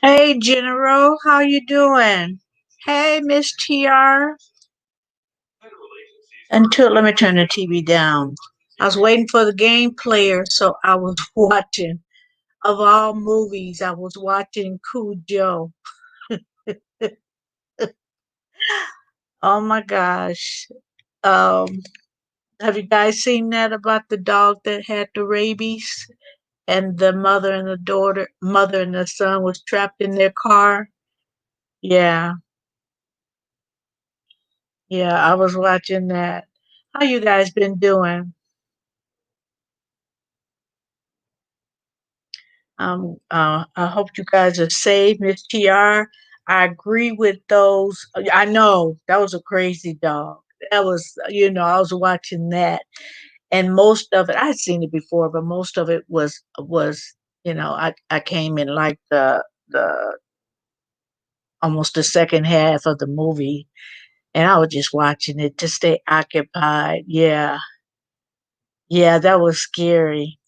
Hey, General, how you doing? Hey, Miss TR. Until let me turn the TV down. I was waiting for the game player, so I was watching. Of all movies, I was watching Cujo. Oh my gosh. Um, have you guys seen that about the dog that had the rabies and the mother and the son was trapped in their car? Yeah, yeah, I was watching that. How you guys been doing? I hope you guys are safe, Miss TR. I agree with those. I know that was a crazy dog. That was, I was watching that, and most of it I'd seen it before, but most of it was, I came in like the almost the second half of the movie, and I was just watching it to stay occupied. Yeah, yeah, that was scary.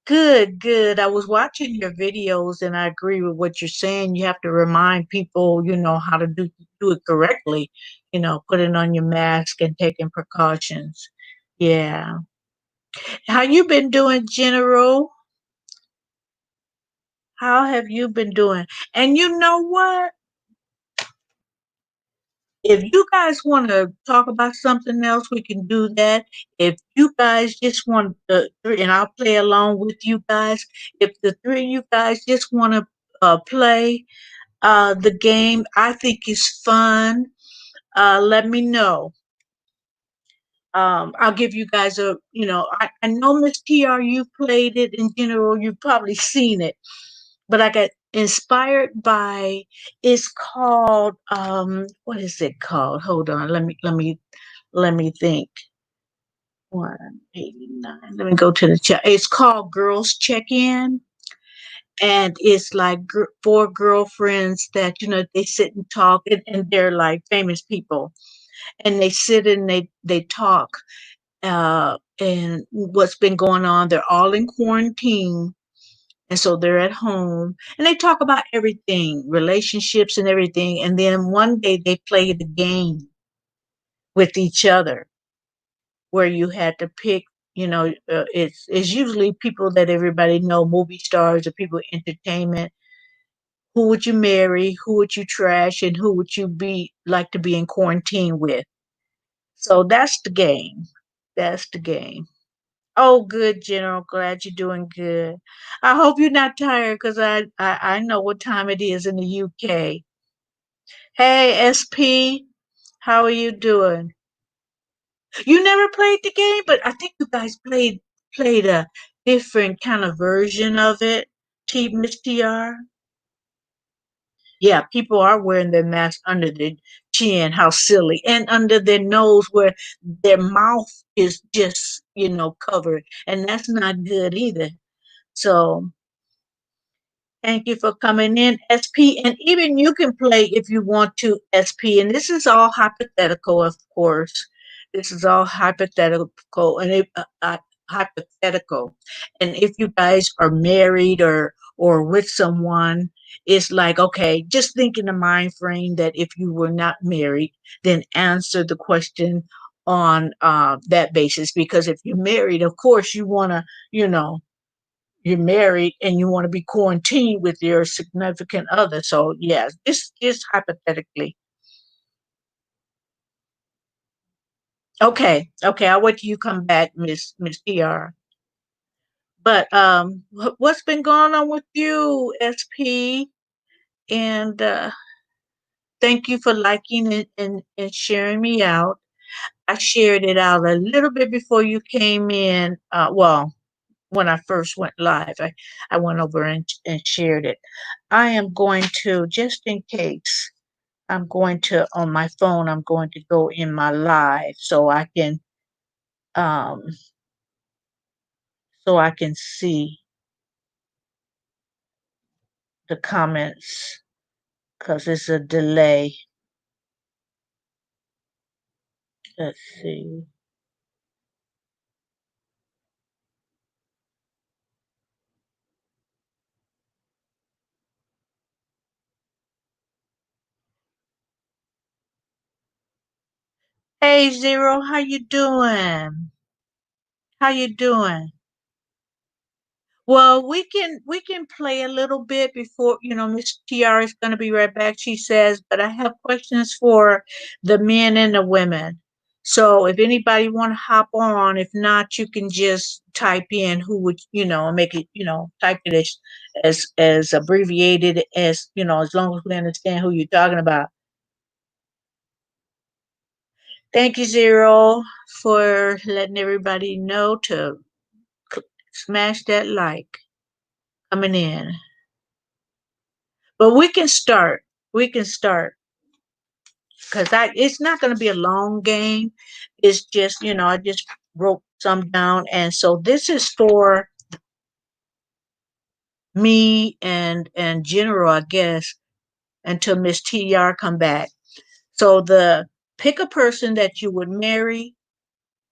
Good, good. I was watching your videos and I agree with what you're saying. You have to remind people, how to do it correctly, putting on your mask and taking precautions. Yeah. How you been doing, General? How have you been doing? And you know what? If you guys want to talk about something else, we can do that. If you guys just want to, and I'll play along with you guys. If the three of you guys just want to play, the game I think is fun. Let me know. I'll give you guys I know Miss TR, you played it in general, you've probably seen it, but I got inspired by, it's called, what is it called? Hold on, let me think. 189. Let me go to the chat. It's called Girls Check In. And it's like four girlfriends that they sit and talk, and they're like famous people, and they sit and they talk, and what's been going on. They're all in quarantine, and so they're at home, and they talk about everything, relationships and everything. And then one day they play the game with each other, where you had to pick. It's usually people that everybody know, movie stars or people in entertainment. Who would you marry? Who would you trash? And who would you be like to be in quarantine with? So that's the game. That's the game. Oh, good, General. Glad you're doing good. I hope you're not tired because I know what time it is in the UK. Hey, SP, how are you doing? You never played the game, but I think you guys played a different kind of version of it. Miss TR. Yeah, people are wearing their mask under their chin. How silly. And under their nose where their mouth is just, covered. And that's not good either. So thank you for coming in, SP. And even you can play if you want to, SP. And this is all hypothetical, of course. This is all hypothetical hypothetical. And if you guys are married or with someone, it's like, okay, just think in the mind frame that if you were not married, then answer the question on that basis. Because if you're married, of course, you want to, you know, you're married and you want to be quarantined with your significant other. So yes, just hypothetically. Okay, I'll wait till you come back, Miss TR. But what's been going on with you, SP? And thank you for liking it and sharing me out. I shared it out a little bit before you came in. Well, when I first went live, I went over and shared it. I am going to, just in case, I'm going to, on my phone, I'm going to go in my live um, so I can see the comments because it's a delay. Let's see. Hey Zero, how you doing? How you doing? Well, we can play a little bit before, Miss TR is going to be right back, she says, but I have questions for the men and the women. So if anybody want to hop on, if not, you can just type in who would, make it, type it as abbreviated as, as long as we understand who you're talking about. Thank you, Zero, for letting everybody know to smash that like coming in. But we can start. We can start because I it's not going to be a long game. It's just I just wrote some down, and so this is for me and General, I guess, until Miss TR come back. So the pick a person that you would marry,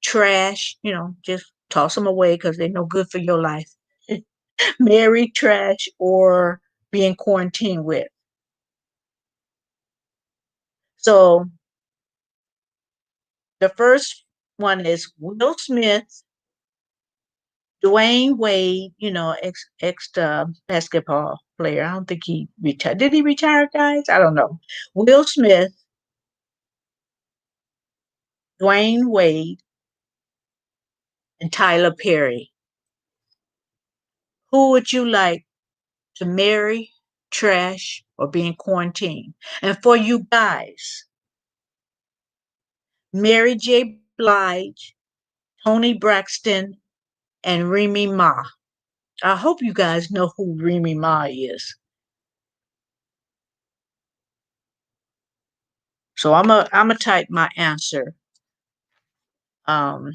trash, just toss them away because they're no good for your life. Marry, trash, or be in quarantine with. So the first one is Will Smith, Dwayne Wade, ex basketball player. I don't think he retired. Did he retire, guys? I don't know. Will Smith, Dwayne Wade, and Tyler Perry. Who would you like to marry, trash, or be in quarantine? And for you guys, Mary J. Blige, Tony Braxton, and Remy Ma. I hope you guys know who Remy Ma is. So I'm a type my answer. Um,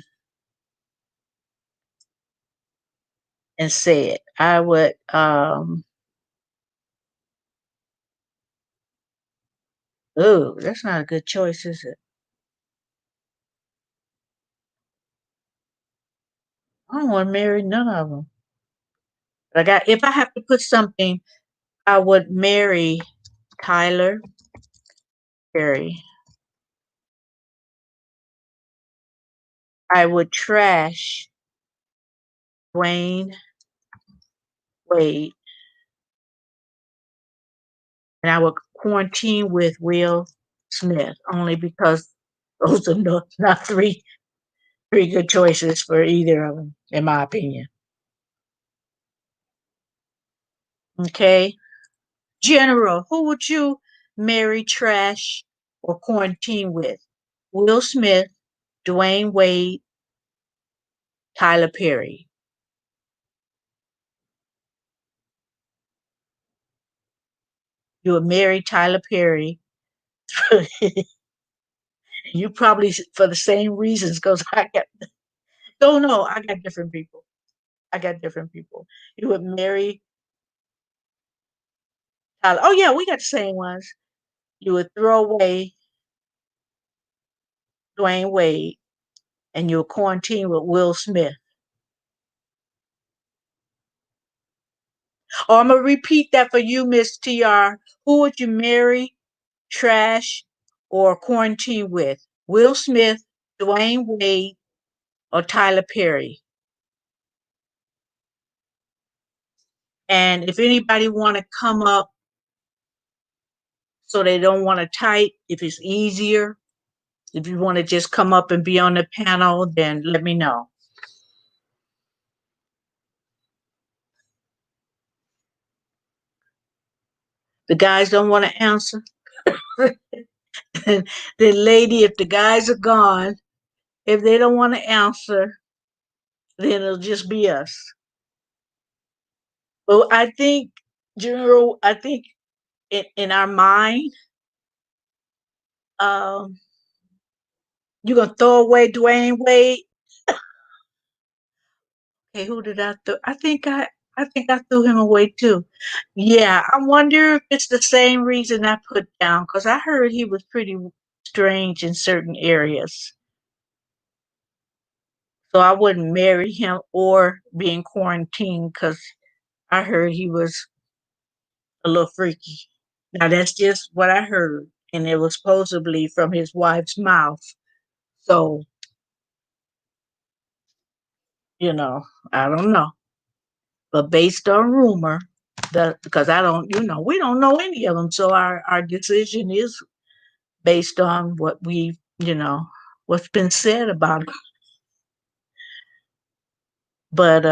and say it. I would oh, that's not a good choice, is it? I don't want to marry none of them. But if I have to put something, I would marry Tyler Perry. I would trash Dwayne Wade, and I would quarantine with Will Smith only because those are not three good choices for either of them, in my opinion. Okay, General, who would you marry, trash, or quarantine with? Will Smith, Dwayne Wade, Tyler Perry. You would marry Tyler Perry. You probably for the same reasons because I got don't know. I got different people. I got different people. You would marry Tyler. Oh yeah, we got the same ones. You would throw away Dwayne Wade and you would quarantine with Will Smith. Oh, I'm gonna repeat that for you, Miss TR. Who would you marry, trash, or quarantine with? Will Smith, Dwayne Wade, or Tyler Perry? And if anybody want to come up so they don't want to type, if it's easier, if you want to just come up and be on the panel, then let me know. The guys don't want to answer. The lady, if the guys are gone, if they don't want to answer, then it'll just be us. Well, I think, General, I think in our mind, um, you're gonna throw away Dwayne Wade. Okay, who did I throw? I think I threw him away too. Yeah, I wonder if it's the same reason I put down because I heard he was pretty strange in certain areas. So I wouldn't marry him or be in quarantine because I heard he was a little freaky. Now that's just what I heard, and it was supposedly from his wife's mouth. So, you know, I don't know. But based on rumor, that because I don't, we don't know any of them. So our decision is based on what what's been said about it. But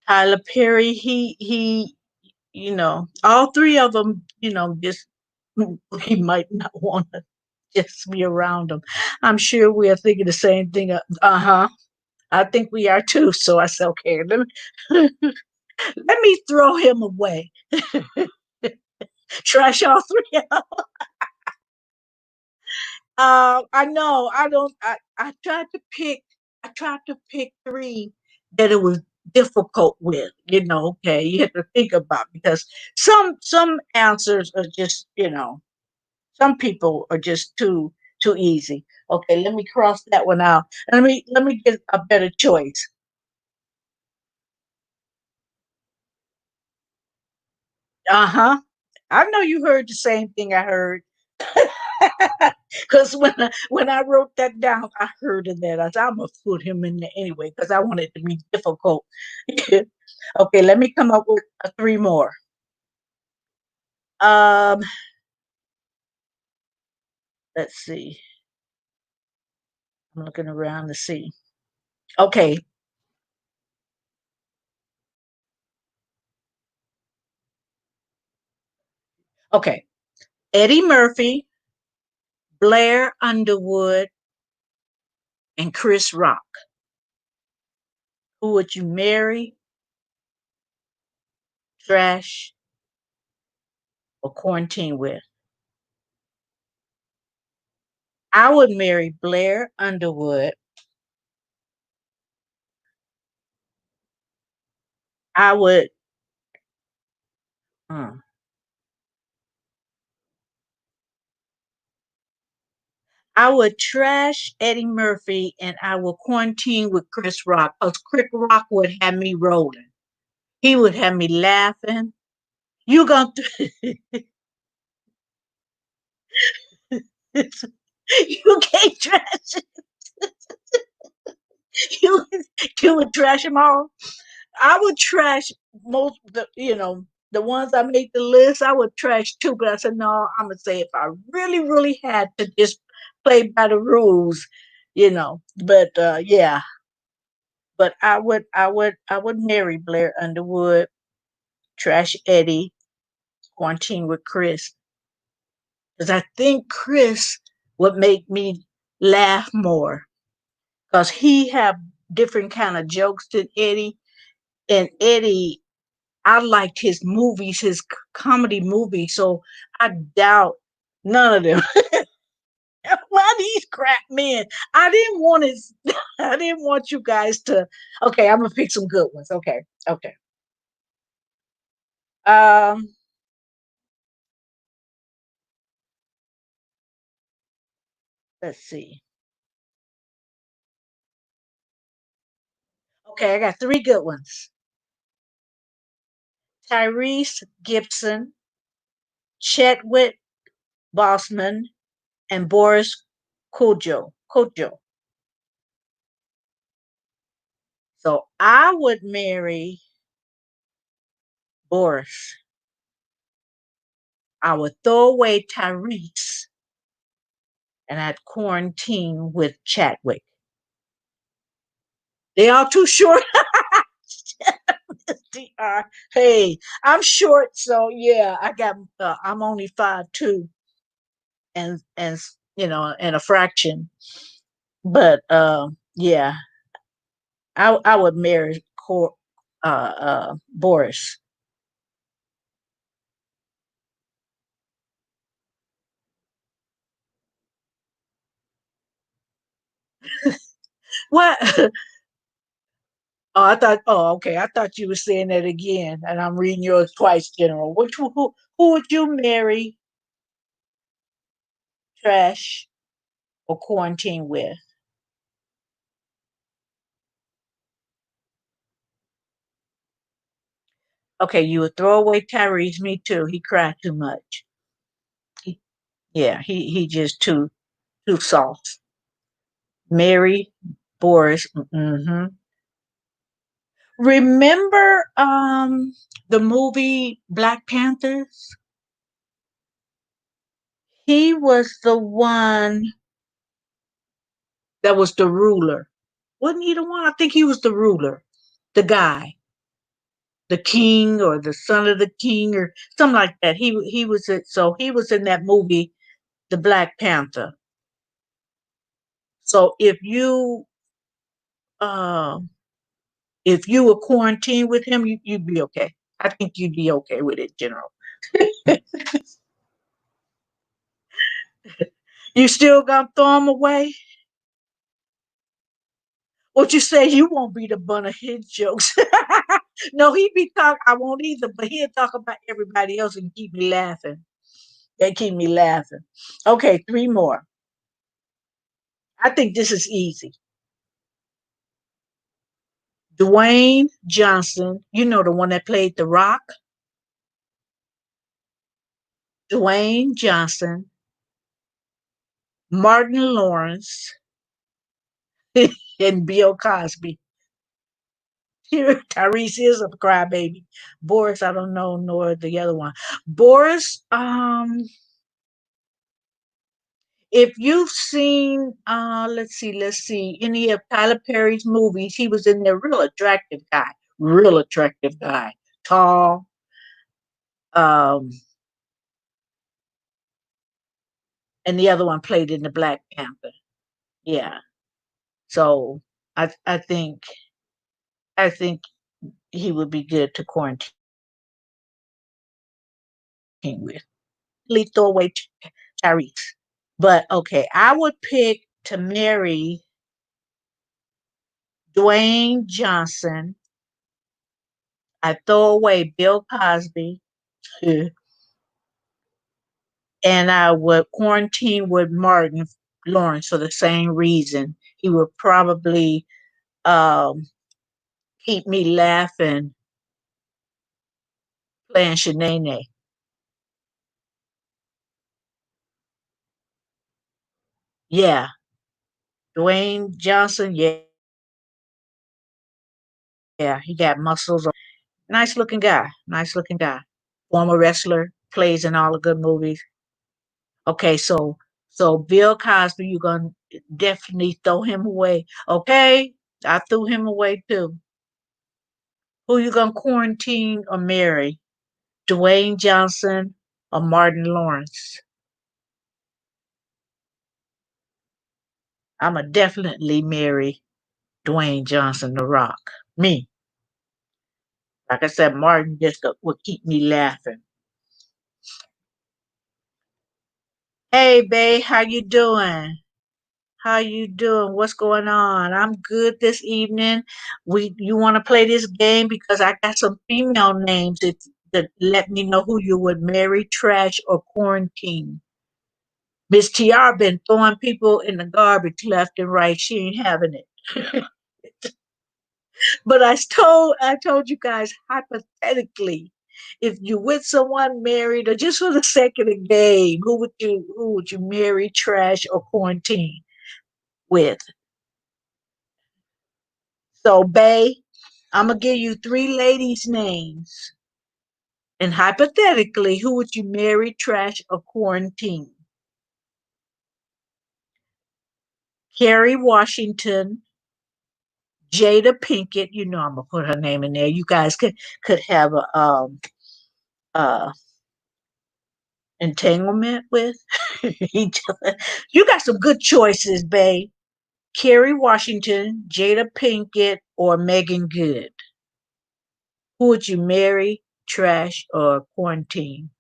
Tyler Perry, all three of them, just he might not want to just be around them. I'm sure we are thinking the same thing. Uh-huh. I think we are too. So I said, okay, let me throw him away. Trash all three. I know. I don't. I tried to pick. I tried to pick three that it was difficult with. Okay, you have to think about because some answers are just some people are just too easy. Okay, let me cross that one out. Let me get a better choice. Uh huh. I know you heard the same thing I heard. Because when I wrote that down, I heard of that. I said, I'm gonna put him in there anyway because I want it to be difficult. Okay, let me come up with three more. Um, let's see. I'm looking around to see. Okay, okay. Eddie Murphy, Blair Underwood, and Chris Rock. Who would you marry, trash, or quarantine with? I would marry Blair Underwood. I would. hmm, I would trash Eddie Murphy and I would quarantine with Chris Rock because Chris Rock would have me rolling. He would have me laughing. You gonna you can't trash you you would trash them all. I would trash most the ones I made the list. I would trash too, but I said no. I'm gonna say if I really had to just play by the rules, But yeah, but I would marry Blair Underwood, trash Eddie, quarantine with Chris, because I think Chris would make me laugh more because he have different kind of jokes than Eddie, and Eddie. I liked his movies, his comedy movies, so I doubt none of them. Why these crap men? I didn't want his. I didn't want you guys to. Okay, I'm gonna pick some good ones. Okay, okay. Um, let's see. Okay, I got three good ones. Tyrese Gibson, Chadwick Boseman, and Boris Kojo. So I would marry Boris. I would throw away Tyrese and I'd quarantine with Chadwick. They all too short. Hey, I'm short, so yeah, I got. I'm only 5'2", and and a fraction. But yeah, I would marry Boris. What? Oh, I thought. Oh, okay. I thought you were saying that again, and I'm reading yours twice, General. Who would you marry, trash, or quarantine with? Okay, you would throw away Tyrese. Me too. He cried too much. Yeah, he just too soft. Mary, Boris. Remember the movie Black Panthers? He was the one that was the ruler. Wasn't he the one? I think he was the ruler. The guy, the king or the son of the king or something like that. He was it. So he was in that movie, The Black Panther. So uh if you were quarantined with him, you'd be okay. I think you'd be okay with it, General. You still gonna throw him away? What you say? You won't be the butt of his jokes. No, he be talk. I won't either, but he'll talk about everybody else and keep me laughing. They keep me laughing. Okay, three more. I think this is easy. Dwayne Johnson, you know the one that played The Rock. Dwayne Johnson, Martin Lawrence, and Bill Cosby. Tyrese is a crybaby. Boris, I don't know, nor the other one. Boris, if you've seen, let's see, any of Tyler Perry's movies, he was in there. Real attractive guy, tall. Um, and the other one played in the Black Panther. Yeah. So I think he would be good to quarantine with. Throw away Tyrese. But okay, I would pick to marry Dwayne Johnson. I throw away Bill Cosby, and I would quarantine with Martin Lawrence for the same reason. He would probably um, keep me laughing playing Shanae. Yeah, Dwayne Johnson. Yeah, he got muscles. Nice looking guy. Nice looking guy. Former wrestler, plays in all the good movies. Okay, so Bill Cosby, you're gonna definitely throw him away. Okay, I threw him away too. Who you gonna quarantine or marry? Dwayne Johnson or Martin Lawrence? I'ma definitely marry Dwayne Johnson, The Rock. Me, like I said, Martin just would keep me laughing. Hey, babe, how you doing? How you doing? What's going on? I'm good this evening. You want to play this game because I got some female names that let me know who you would marry, trash, or quarantine. Miss TR been throwing people in the garbage left and right. She ain't having it. But I told you guys hypothetically, if you with someone married or just for the sake of the game, who would you marry, trash, or quarantine with? So, Bay, I'm gonna give you three ladies' names, and hypothetically, who would you marry, trash, or quarantine? Kerry Washington, Jada Pinkett. You know I'm gonna put her name in there. You guys could have a uh entanglement with each other. You got some good choices, Bay. Kerry Washington, Jada Pinkett, or Megan Good. Who would you marry, trash, or quarantine?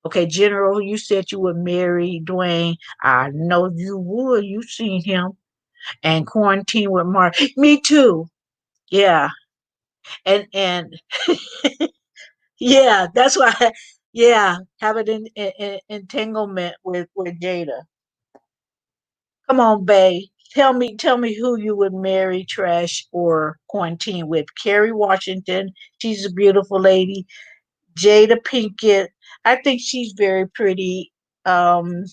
Okay, General, you said you would marry Dwayne. I know you would. You seen him. And quarantine with Mark. Me too. Yeah. And yeah, that's why. Yeah, have it in entanglement with Jada. Come on, Bay. Tell me who you would marry, trash, or quarantine with. Kerry Washington. She's a beautiful lady. Jada Pinkett. I think she's very pretty. Um,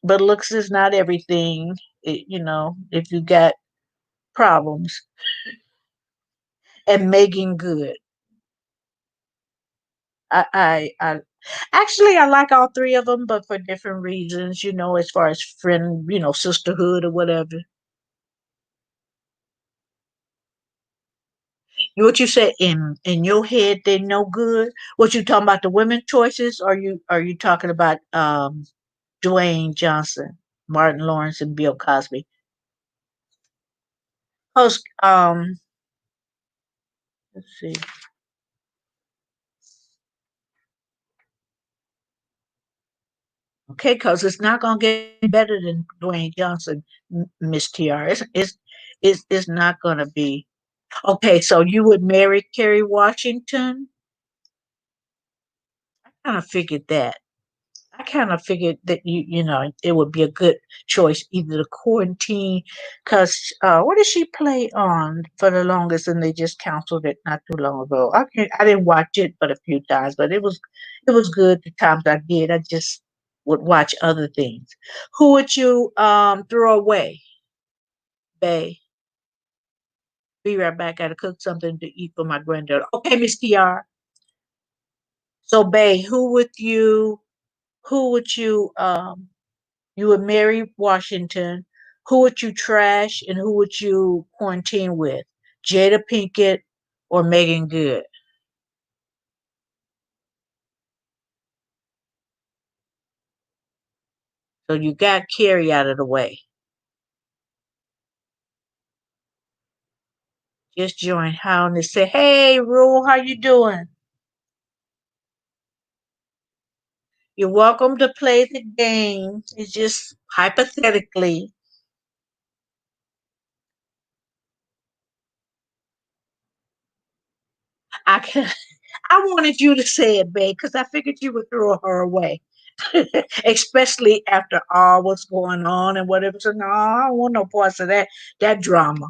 but looks is not everything. If you got problems. And Megan Good. I actually I like all three of them, but for different reasons. As far as friend, sisterhood or whatever. What you said in your head, they no good. What you talking about the women choices? Or are you talking about Dwayne Johnson, Martin Lawrence, and Bill Cosby? Cause let's see. Okay, cause it's not gonna get better than Dwayne Johnson, Miss TR. It's not gonna be. Okay, so you would marry Kerry Washington? Kind of figured that. I kind of figured that it would be a good choice, either the quarantine, because what did she play on for the longest, and they just canceled it not too long ago. I didn't watch it, but a few times, but it was good the times I did. I just would watch other things. Who would you throw away, Bay? Be right back. Got to cook something to eat for my granddaughter. Okay, Miss TR. So, Bay, who would you would marry Washington? Who would you trash and who would you quarantine with? Jada Pinkett or Megan Good? So you got Carrie out of the way. Just join Hound and say, "Hey, Rule, how you doing? You're welcome to play the game. It's just hypothetically. I can. I wanted you to say it, babe, because I figured you would throw her away, especially after all what's going on and whatever. So no, I don't want no parts of that drama.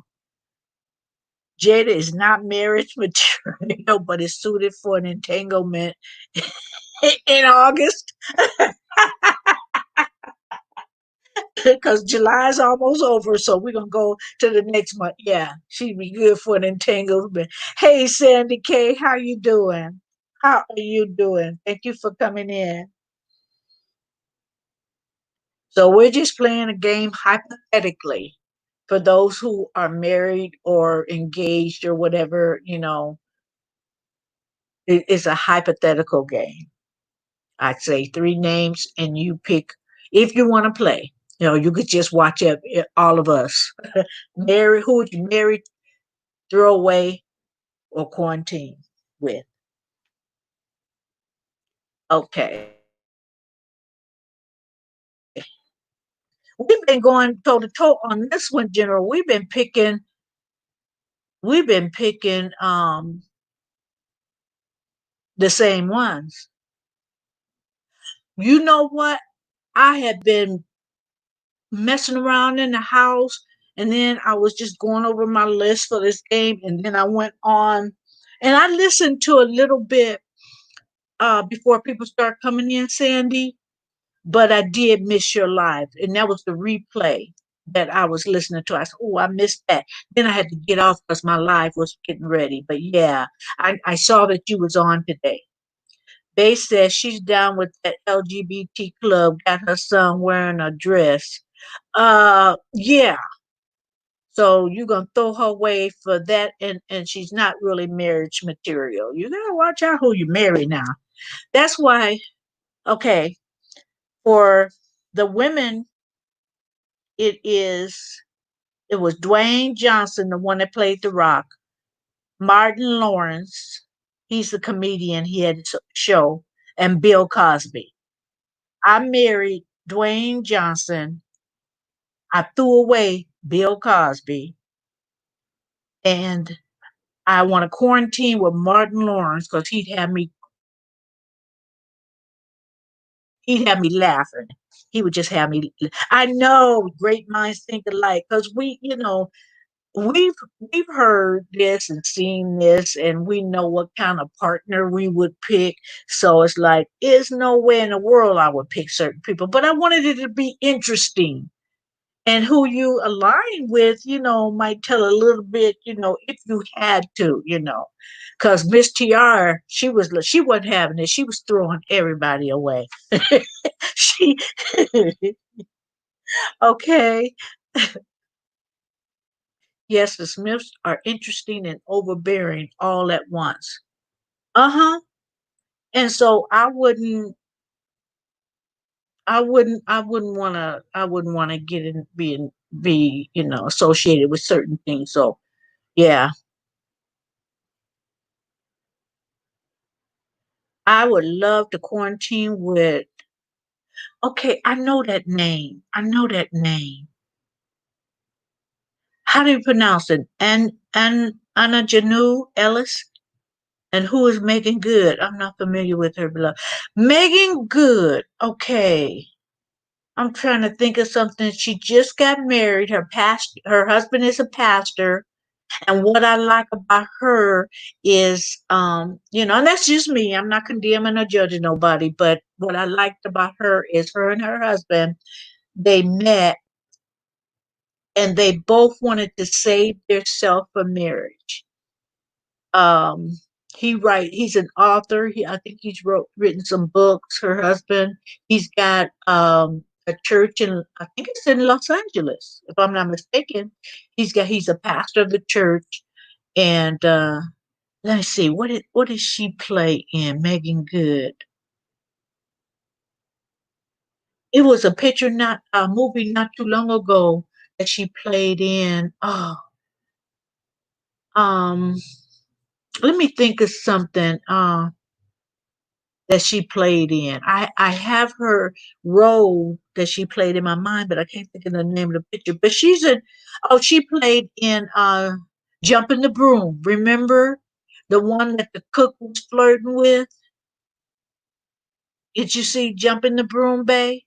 Jada is not marriage material, but is suited for an entanglement in August because July is almost over. So we're gonna go to the next month. Yeah, she'd be good for an entanglement. Hey, Sandy K, how you doing? How are you doing? Thank you for coming in. So we're just playing a game hypothetically for those who are married or engaged or whatever. It's a hypothetical game. I'd say three names and you pick if you want to play. You could just watch all of us. Marry, who would you marry, throw away, or quarantine with? Okay. We've been going toe to toe on this one, General. We've been picking the same ones. You know what? I have been messing around in the house, and then I was just going over my list for this game, and then I went on and I listened to a little bit before people start coming in, Sandy, but I did miss your live, and that was the replay that I was listening to. I said, "Oh, I missed that." Then I had to get off because my live was getting ready. But yeah, I saw that you was on today. They said she's down with that LGBT club, got her son wearing a dress. Yeah. So you're gonna throw her away for that, and she's not really marriage material. You gotta watch out who you marry now. That's why. Okay, for the women, it was Dwayne Johnson, the one that played The Rock, Martin Lawrence, he's the comedian, he had a show, and Bill Cosby. I married Dwayne Johnson. I threw away Bill Cosby, and I want to quarantine with Martin Lawrence because he'd have me laughing. He would just have me. I know great minds think alike because we. we've heard this and seen this, and we know what kind of partner we would pick. So it's like, there's no way in the world I would pick certain people, but I wanted it to be interesting. And who you align with, might tell a little bit, if you had to, because Miss TR, she wasn't having it. She was throwing everybody away. She okay. Yes, the Smiths are interesting and overbearing all at once. Uh-huh. And so I wouldn't wanna get in be, associated with certain things. So yeah, I would love to quarantine with, okay, I know that name. I know that name. How do you pronounce it? Anna Janu Ellis? And who is Megan Good? I'm not familiar with her below. Megan Good. Okay. I'm trying to think of something. She just got married. Her husband is a pastor. And what I like about her is, and that's just me. I'm not condemning or judging nobody, but what I liked about her is her and her husband, they met and they both wanted to save themselves for marriage. Um, he's an author. I think written some books. Her husband, he's got a church in, I think it's in Los Angeles, if I'm not mistaken. He's a pastor of the church. And let me see, what did she play in Megan Good? It was a movie not too long ago that she played in. Oh, um, let me think of something. That she played in. I have her role that she played in my mind, but I can't think of the name of the picture. But she played in Jump in the Broom. Remember the one that the cook was flirting with? Did you see Jump in the Broom, Bay?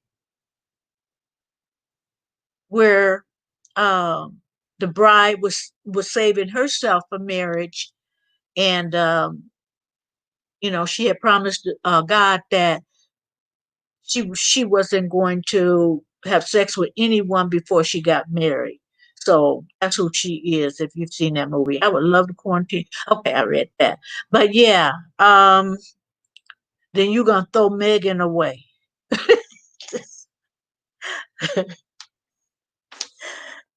Where um the bride was saving herself for marriage, and she had promised God that she wasn't going to have sex with anyone before she got married. So that's who she is. If you've seen that movie, I would love to quarantine. Okay, I read that, but yeah, then you're gonna throw Megan away.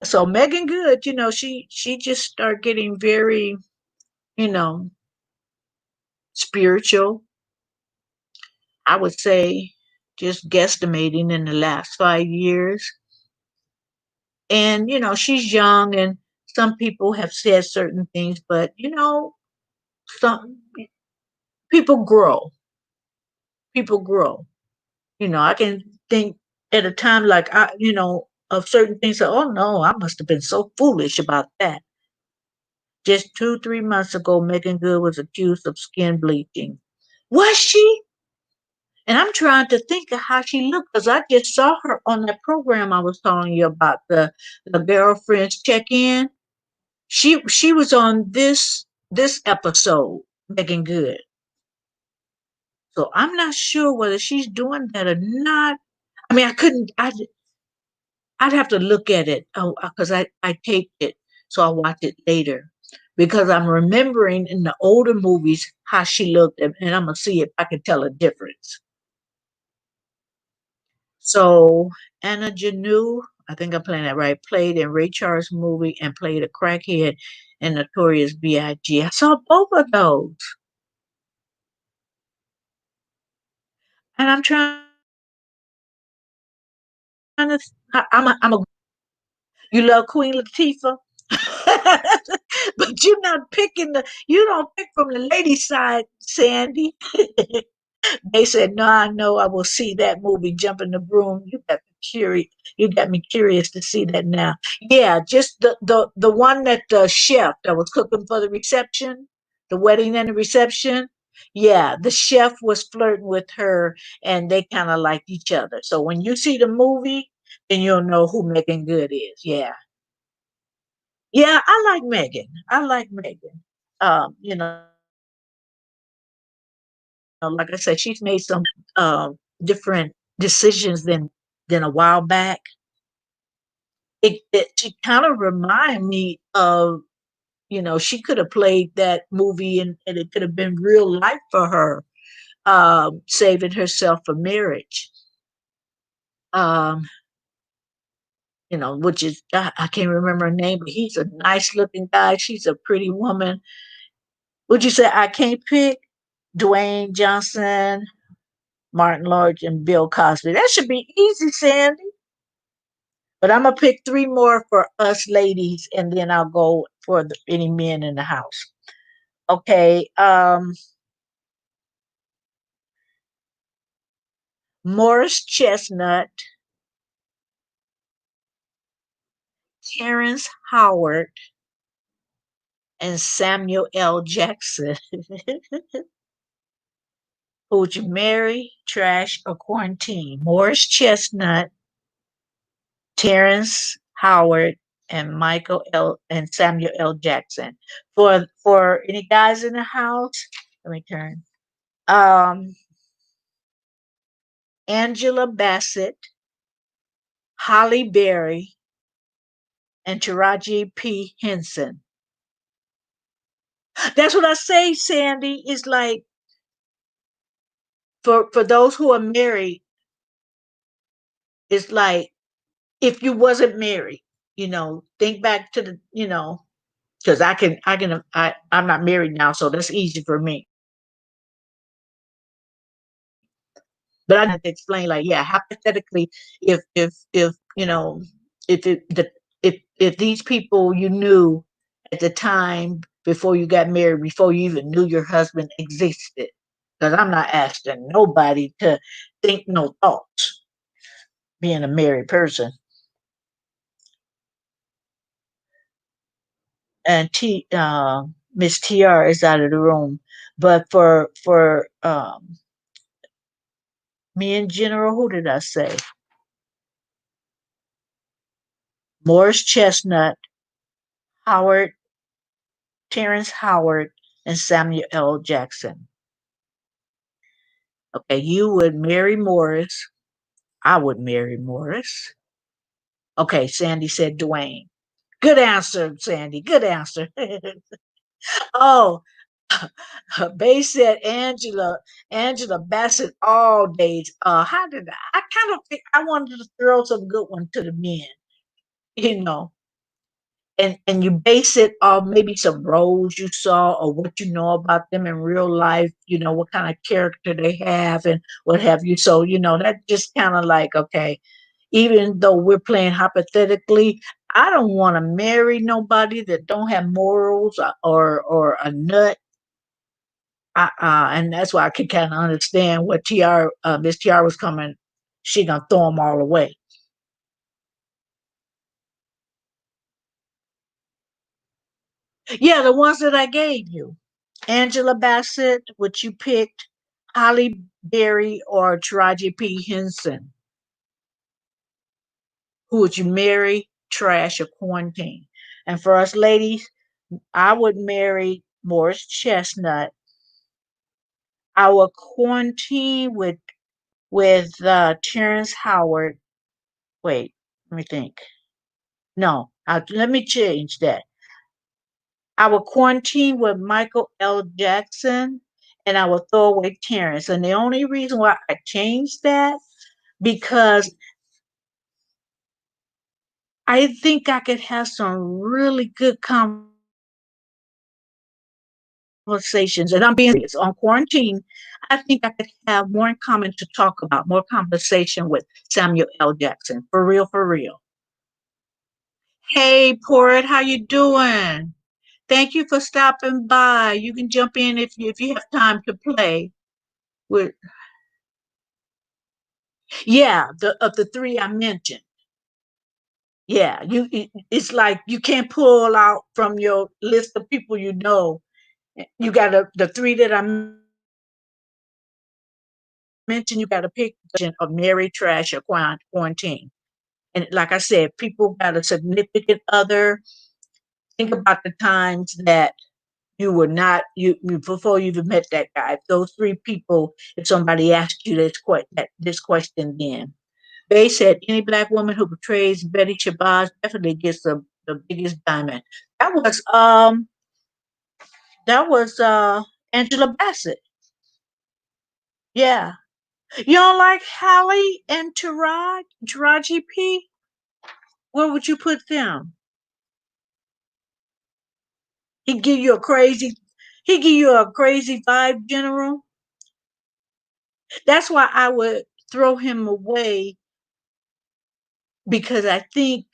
So Megan Good, she just started getting very, you know, spiritual. I would say, just guesstimating in the last 5 years. And she's young, and some people have said certain things, but some people grow. People grow. I can think at a time like of certain things. Oh no, I must have been so foolish about that. Just 2, 3 months ago, Megan Good was accused of skin bleaching. Was she? And I'm trying to think of how she looked, because I just saw her on that program I was telling you about, the girlfriends check in. She was on this episode, Megan Good. So I'm not sure whether she's doing that or not. I mean, I couldn't. I'd have to look at it because I taped it, so I'll watch it later. Because I'm remembering in the older movies how she looked, and I'm gonna see if I can tell a difference. So Anna Janu, I think I'm playing that right, played in Ray Charles' movie and played a crackhead in Notorious B.I.G. I saw both of those, and I'm trying to. I'm a. You love Queen Latifah, but you're not picking the. You don't pick from the lady side, Sandy. They said, "No, I know. I will see that movie, Jump in the Broom." You got me curious. You got me curious to see that now. Yeah, just the one that the chef that was cooking for the reception, the wedding and the reception. Yeah, the chef was flirting with her, and they kind of liked each other. So when you see the movie, then you'll know who Megan Good is. Yeah. Yeah, I like Megan. I like Megan. Like I said, she's made some different decisions than a while back. She kind of remind me of, she could have played that movie, and it could have been real life for her, saving herself for marriage. Um, which is, I can't remember her name, but he's a nice looking guy. She's a pretty woman. Would you say I can't pick Dwayne Johnson, Martin Lawrence, and Bill Cosby? That should be easy, Sandy. But I'm gonna pick three more for us ladies, and then I'll go for any men in the house. Okay. Morris Chestnut, Terrence Howard, and Samuel L. Jackson. Who would you marry, trash, or quarantine? Morris Chestnut, Terrence Howard, and Michael L. and Samuel L. Jackson. For any guys in the house, let me turn. Um, Angela Bassett, Holly Berry, and Taraji P. Henson. That's what I say, Sandy. It's like for those who are married, it's like if you wasn't married, think back to because I'm not married now, so that's easy for me. But I have to explain, like, yeah, hypothetically, if if it, the if these people you knew at the time before you got married, before you even knew your husband existed, because I'm not asking nobody to think no thoughts, being a married person. And Miss TR is out of the room, but for me in general, who did I say? Morris Chestnut, Howard, Terrence Howard, and Samuel L. Jackson. Okay, you would marry Morris. I would marry Morris. Okay, Sandy said Dwayne. Good answer, Sandy. Good answer. Oh, Bay said Angela Bassett all days. How did I kind of think I wanted to throw some good one to the men, you know. And you base it on maybe some roles you saw or what you know about them in real life, what kind of character they have and what have you. So, that just kind of like, okay, even though we're playing hypothetically, I don't want to marry nobody that don't have morals or a nut. And that's why I can kind of understand what Miss TR was coming. She gonna throw them all away. Yeah, the ones that I gave you. Angela Bassett, which you picked, Holly Berry, or Taraji P. Henson. Who would you marry, trash, or quarantine? And for us ladies, I would marry Morris Chestnut. I would quarantine with Terrence Howard. Wait, let me think. No, let me change that. I would quarantine with Michael L. Jackson, and I would throw away Terrence. And the only reason why I changed that because I think I could have some really good conversations. And I'm being serious on quarantine. I think I could have more in common to talk about, more conversation with Samuel L. Jackson. For real, for real. Hey, Port, how you doing? Thank you for stopping by. You can jump in if you have time to play. With Yeah, the of the three I mentioned. Yeah, it's like you can't pull out from your list of people you know. You got the three that I mentioned. You got to pick of married, trash, or quarantine. And like I said, people got a significant other. Think about the times that you were not before you even met that guy. If those three people, if somebody asked you this question, then they said any black woman who portrays Betty Shabazz definitely gets the biggest diamond. That was um that was Angela Bassett. Yeah. You don't like Hallie and Taraji P? Where would you put them? He give you a crazy he give you a crazy vibe, General. That's why I would throw him away because I think,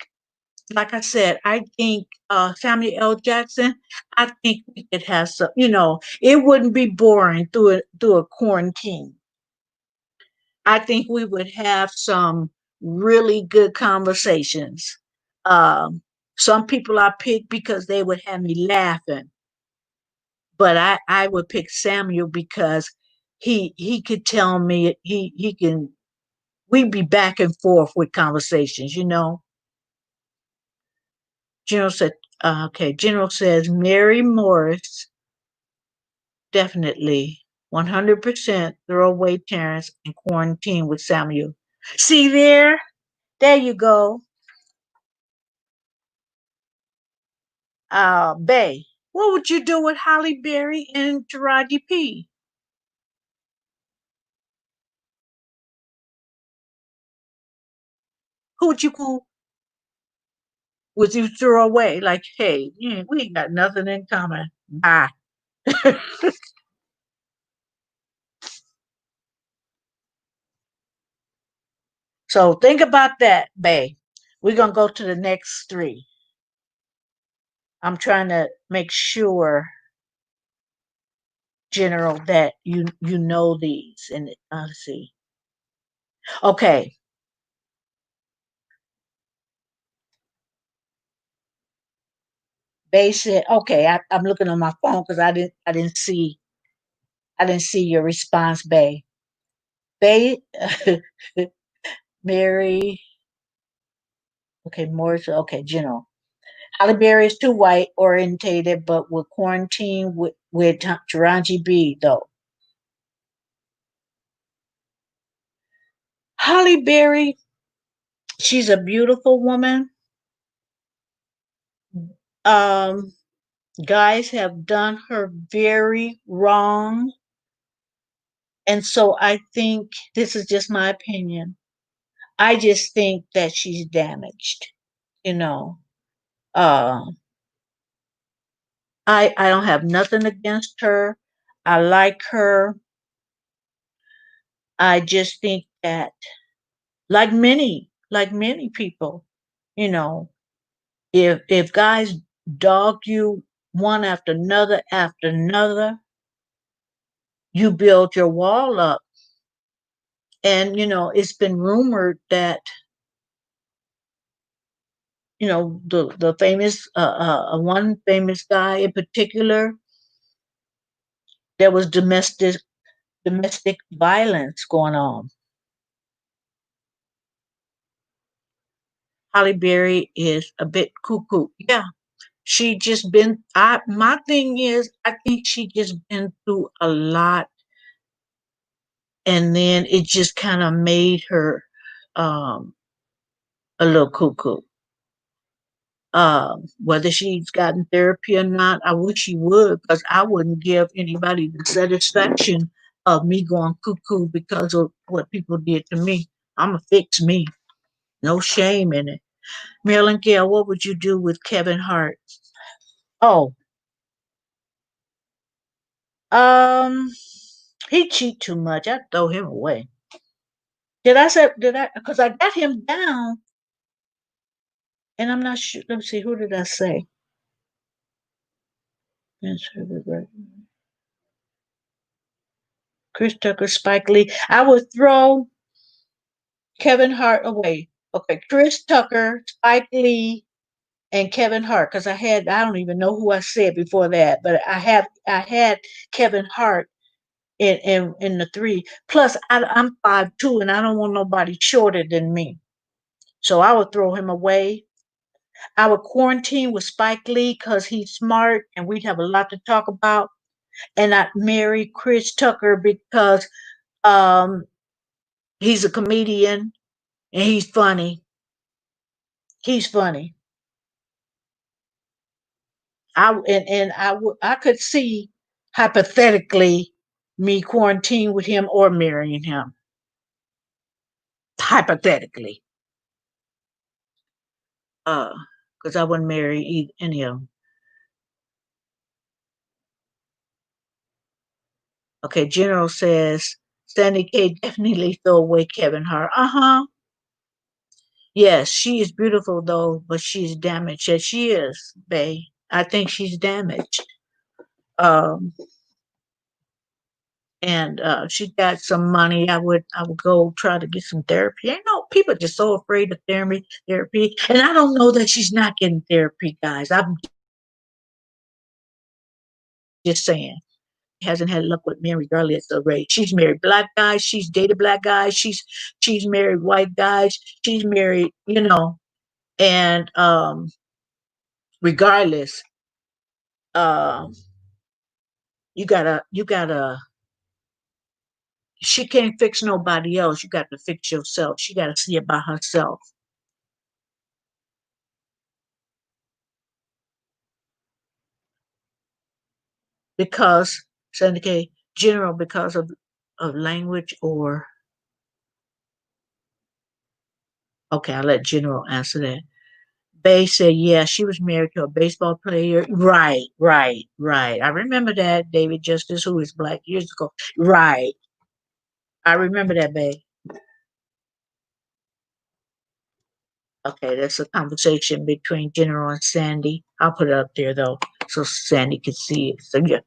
like I said, I think Samuel L. Jackson. I think we could have some. It wouldn't be boring through a quarantine. I think we would have some really good conversations. Some people I pick because they would have me laughing, but I would pick Samuel because he could tell me he can we'd be back and forth with conversations. General said, okay, General says Mary Morris, definitely 100% throw away Terrence and quarantine with Samuel. See there? There you go. Bay. What would you do with Holly Berry and Taraji P? Who would you go? Would you throw away? Like, hey, yeah, we ain't got nothing in common. Bye. So think about that, Bay. We're gonna go to the next three. I'm trying to make sure, General, that you know these. And let's see. Okay, Bay said. Okay, I'm looking on my phone because I didn't see your response, Bay. Bay, Mary. Okay, Morris. Okay, General. Halle Berry is too white orientated, but with quarantine with Taraji B though. Halle Berry, she's a beautiful woman. Um, Guys have done her very wrong, and so I think this is just my opinion. I just think that she's damaged. You know, uh, I don't have nothing against her. I like her. I just think that, like many people, you know, if guys dog you one after another, you build your wall up. And it's been rumored that the famous one famous guy in particular, there was domestic violence going on. Holly Berry is a bit cuckoo. Yeah, she just been. My thing is, I think she just been through a lot, and then it just kind of made her um, a little cuckoo. Whether she's gotten therapy or not, I wish she would, because I wouldn't give anybody the satisfaction of me going cuckoo because of what people did to me. I'ma fix me. No shame in it. Marilyn Gail, what would you do with Kevin Hart? Oh, um, he cheat too much. I'd throw him away. Because I got him down, and I'm not sure. Let me see. Who did I say? Chris Tucker, Spike Lee. I would throw Kevin Hart away. Okay, Chris Tucker, Spike Lee, and Kevin Hart. Because I don't even know who I said before that, but I had Kevin Hart in the three. Plus, I'm 5'2", and I don't want nobody shorter than me. So I would throw him away. I would quarantine with Spike Lee because he's smart and we'd have a lot to talk about. And I'd marry Chris Tucker because um, he's a comedian and he's funny. He's funny. I could see hypothetically me quarantine with him or marrying him. Hypothetically, because I wouldn't marry any of them. Okay, General says Sandy K definitely throw away Kevin Hart. Uh huh. Yes, she is beautiful though, but she's damaged. Yes, she is, Bay. I think she's damaged. Um, and she got some money. I would go try to get some therapy. You know, people are just so afraid of therapy. And I don't know that she's not getting therapy, guys. I'm just saying. Hasn't had luck with men regardless of race. She's married black guys, she's dated black guys, she's married white guys, she's married, and regardless, um you gotta she can't fix nobody else. You got to fix yourself. She got to see about herself because Senator General because of language or okay, I'll let General answer that. Bay said, yeah, she was married to a baseball player. Right, right, right. I remember that, David Justice, who is black years ago. Right. I remember that, Bay. Okay, that's a conversation between General and Sandy. I'll put it up there, though, so Sandy can see it. So, yeah.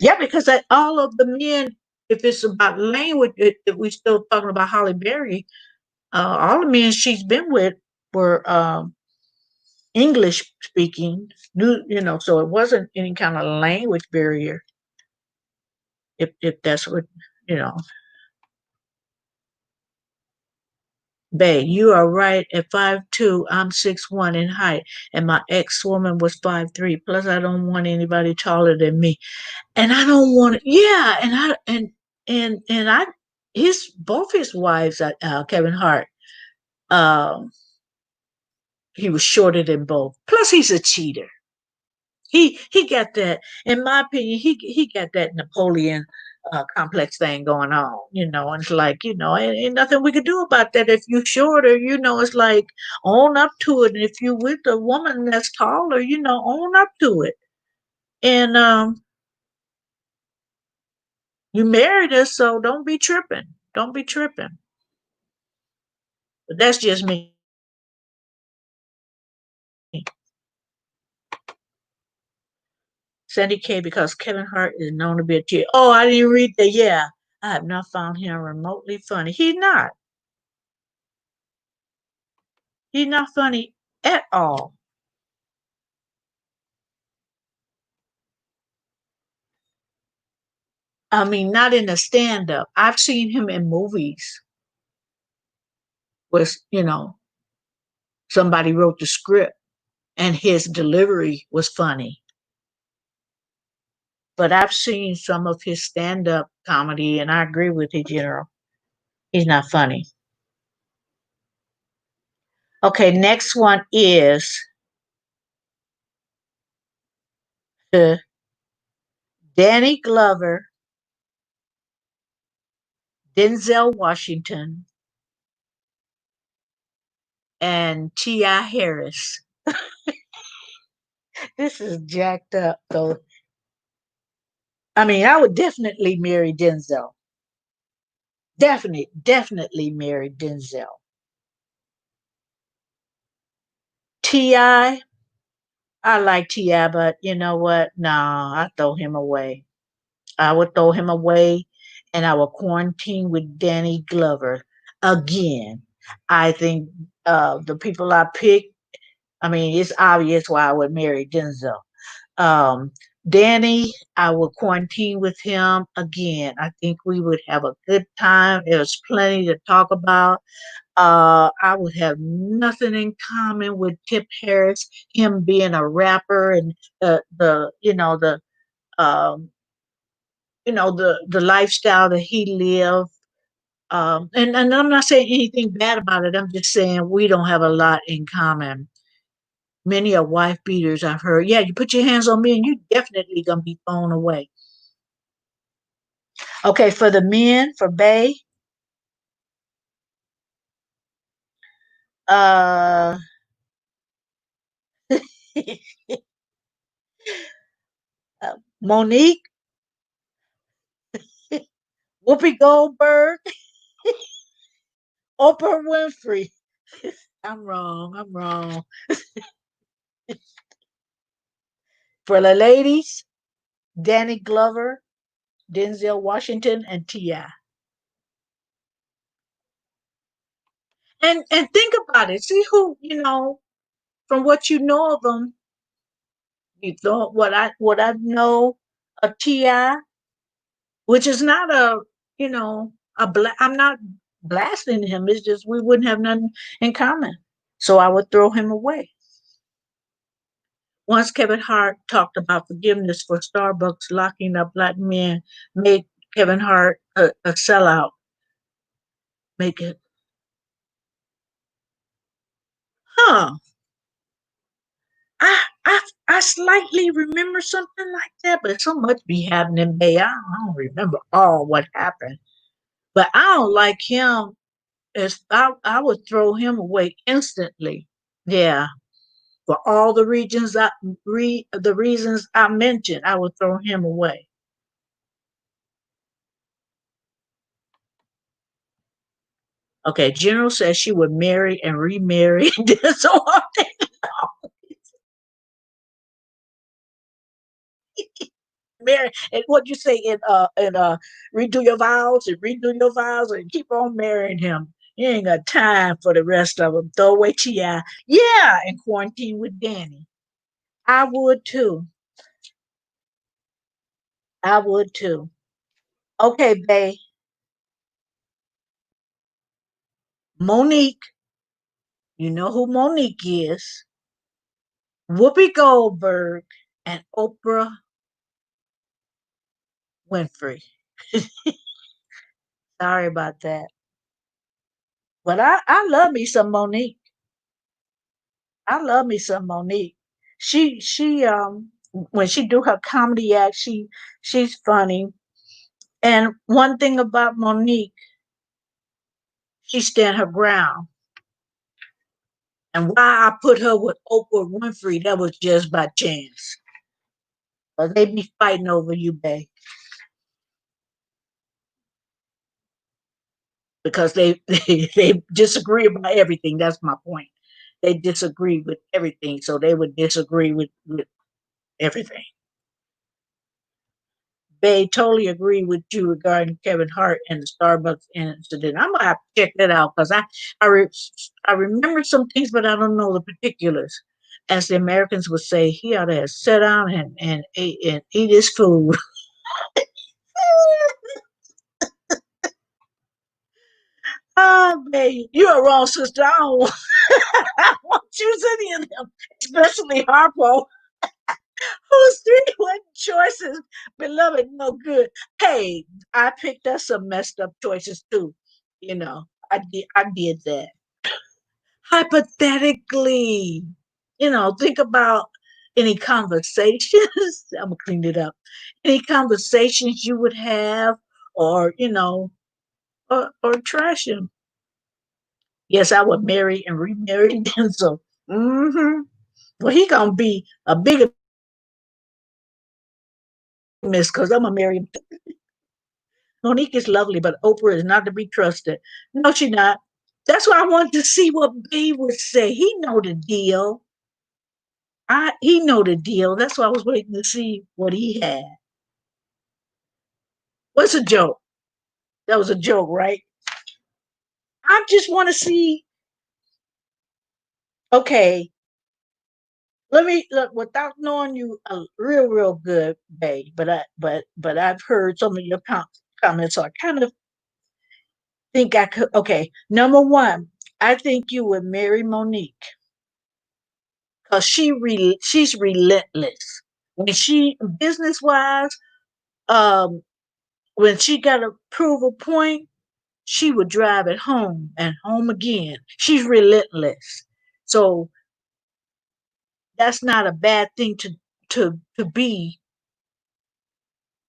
Yeah, because all of the men, if it's about language, if we're still talking about Holly Berry, all the men she's been with were English speaking, so it wasn't any kind of language barrier. If that's what you know, Bay, you are right. At 5'2", I'm 6'1" in height, and my ex woman was 5'3". Plus, I don't want anybody taller than me, and I don't want. Yeah, and I his both his wives, Kevin Hart, um, he was shorter than both. Plus, he's a cheater. He got that. In my opinion, he got that Napoleon complex thing going on. And it's like ain't nothing we could do about that. If you're shorter, it's like own up to it. And if you're with a woman that's taller, own up to it. And you married us, so don't be tripping. Don't be tripping. But that's just me. Sandy K because Kevin Hart is known to be a cheater. Oh, I didn't read that. Yeah, I have not found him remotely funny. He's not. He's not funny at all. I mean, not in a stand up. I've seen him in movies where, somebody wrote the script and his delivery was funny. But I've seen some of his stand up comedy and I agree with you, General. He's not funny. Okay, next one is uh, Danny Glover, Denzel Washington, and T.I. Harris. This is jacked up, though. I mean, I would definitely marry Denzel. Definitely marry Denzel. Ti, I like Ti, but you know what? Nah, I throw him away. I would throw him away, and I would quarantine with Danny Glover again. I think the people I pick. I mean, it's obvious why I would marry Denzel. Um, Danny, I will quarantine with him again. I think we would have a good time. There's plenty to talk about. I would have nothing in common with Tip Harris, him being a rapper and the um, the lifestyle that he lived. And I'm not saying anything bad about it. I'm just saying we don't have a lot in common. Many are wife beaters. I've heard. Yeah, you put your hands on me, and you definitely gonna be thrown away. Okay, for the men, for Bay, uh, Monique, Whoopi Goldberg, Oprah Winfrey. I'm wrong. I'm wrong. For the ladies, Danny Glover, Denzel Washington, and Ti. And think about it. See who from what you know of them. You thought what I know of Ti, which is not I'm not blasting him. It's just we wouldn't have nothing in common, so I would throw him away. Once Kevin Hart talked about forgiveness for Starbucks locking up black men, made Kevin Hart a sellout. Make it, huh? I slightly remember something like that, but so much be happening, babe. I don't remember all what happened. But I don't like him. As I would throw him away instantly. Yeah, for all the reasons I mentioned, I would throw him away. Okay, General says she would marry and remarry. So marry and what you say in redo your vows and keep on marrying him. You ain't got time for the rest of them. Throw away Ti. Yeah, and quarantine with Danny. I would too. I would too. Okay, babe. Monique, you know who Monique is. Whoopi Goldberg and Oprah Winfrey. Sorry about that. But I love me some Monique. I love me some Monique. She when she do her comedy act, she's funny. And one thing about Monique, she stand her ground. And why I put her with Oprah Winfrey, that was just by chance. But they be fighting over you, babe, because they disagree about everything. That's my point. They disagree with everything, so they would disagree with everything. They totally agree with you regarding Kevin Hart and the Starbucks incident. I'm gonna have to check that out because I, re, I remember some things, but I don't know the particulars. As the Americans would say, he ought to sit down and eat his food. Oh, baby, you are wrong, sister. I don't want to choose any of them, especially Harpo. Whose three one choices, beloved, no good. Hey, I picked up some messed up choices too. I did that. Hypothetically, think about any conversations. I'm gonna clean it up. Any conversations you would have, or or trash him. Yes, I would marry and remarry Denzel. Mm-hmm. Well, he gonna be a bigger miss because I'm gonna marry him. Monique is lovely, but Oprah is not to be trusted. No, she not. That's why I wanted to see what B would say. He know the deal. He know the deal. That's why I was waiting to see what he had. What's a joke? That was a joke, right? I just want to see. Okay, Let me look without knowing you real good, babe. But I've heard some of your comments, so I kind of think I could. Okay, number one, I think you would marry Monique because she's relentless. When she business wise, um, when she got a approval point, she would drive it home and home again. She's relentless. So that's not a bad thing to be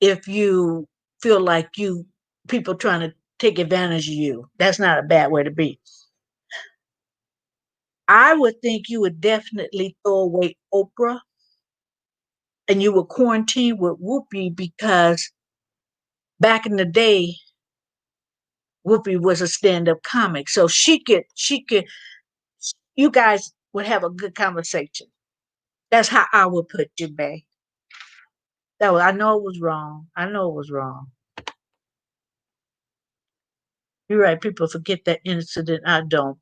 if you feel like you people trying to take advantage of you. That's not a bad way to be. I would think you would definitely throw away Oprah and you would quarantine with Whoopi because back in the day, Whoopi was a stand-up comic. So she could you guys would have a good conversation. That's how I would put you, babe. I know it was wrong. I know it was wrong. You're right. People forget that incident. I don't.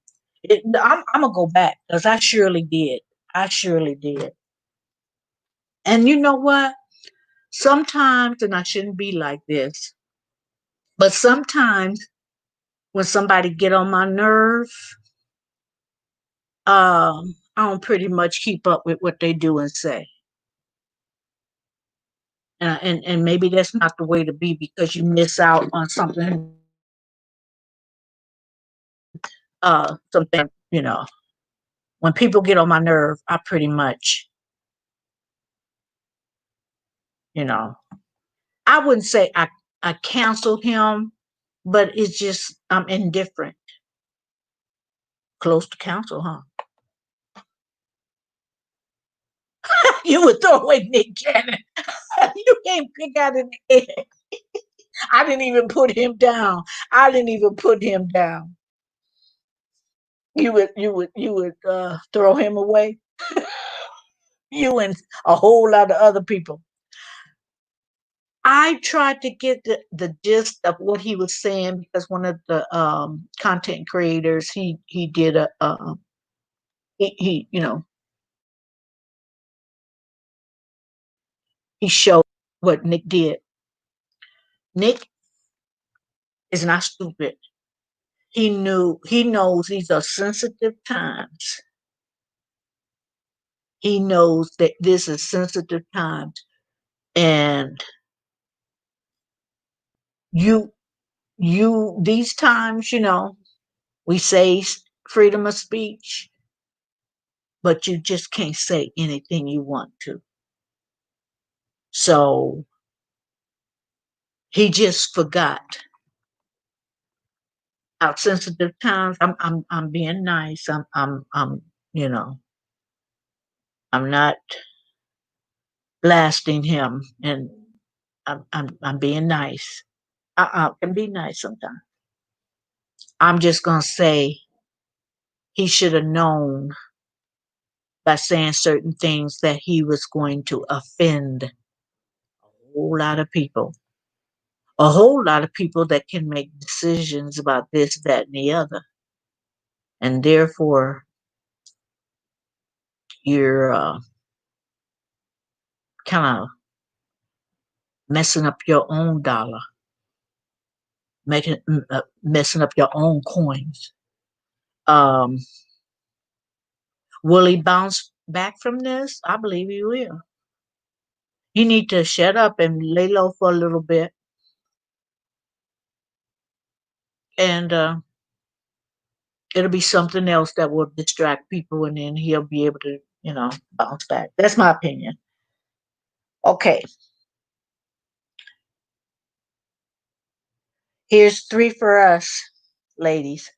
I'm gonna go back because I surely did. I surely did. And you know what? Sometimes, and I shouldn't be like this, but sometimes when somebody get on my nerve, I don't pretty much keep up with what they do and say. And maybe that's not the way to be because you miss out on something. Something when people get on my nerve, I pretty much you know I wouldn't say I canceled him, but it's just I'm indifferent. Close to counsel, huh? You would throw away Nick Cannon. You can't pick out an egg. I didn't even put him down. I didn't even put him down. You would throw him away. You and a whole lot of other people. I tried to get the gist of what he was saying because one of the content creators he did he he showed what Nick did. Nick is not stupid. He knows these are sensitive times. He knows that this is sensitive times, and you these times, we say freedom of speech, but you just can't say anything you want to. So he just forgot how sensitive times. I'm being nice. I'm you know I'm not blasting him, and I'm being nice. I can be nice sometimes. I'm just gonna say he should have known by saying certain things that he was going to offend a whole lot of people. A whole lot of people that can make decisions about this, that, and the other. And therefore, you're kind of messing up your own dollar, messing up your own coins. Um, will he bounce back from this? I believe he will. You need to shut up and lay low for a little bit, and it'll be something else that will distract people, and then he'll be able to, bounce back. That's my opinion. Okay, here's three for us, ladies: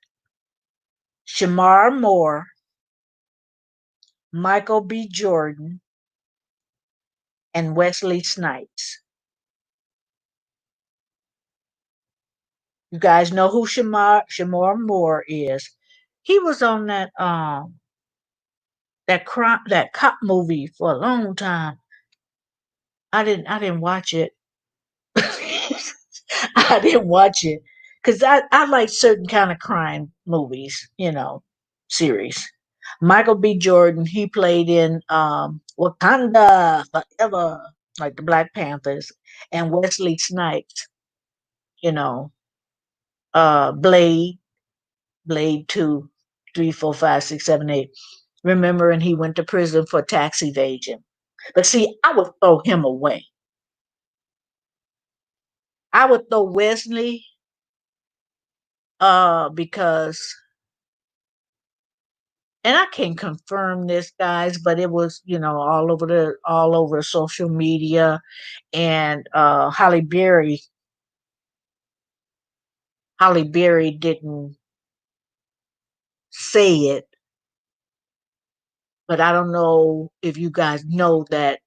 Shamar Moore, Michael B. Jordan, and Wesley Snipes. You guys know who Shamar Moore is? He was on that cop movie for a long time. I didn't watch it. I didn't watch it because I like certain kind of crime movies, series. Michael B. Jordan, he played in Wakanda Forever, like the Black Panthers, and Wesley Snipes, you know, Blade, Blade 2, 3, 4, 5, 6, 7, 8. Remember, and he went to prison for tax evasion. But see, I would throw him away. I would throw Wesley because, and I can't confirm this, guys, but it was, all over social media, and Holly Berry didn't say it, but I don't know if you guys know that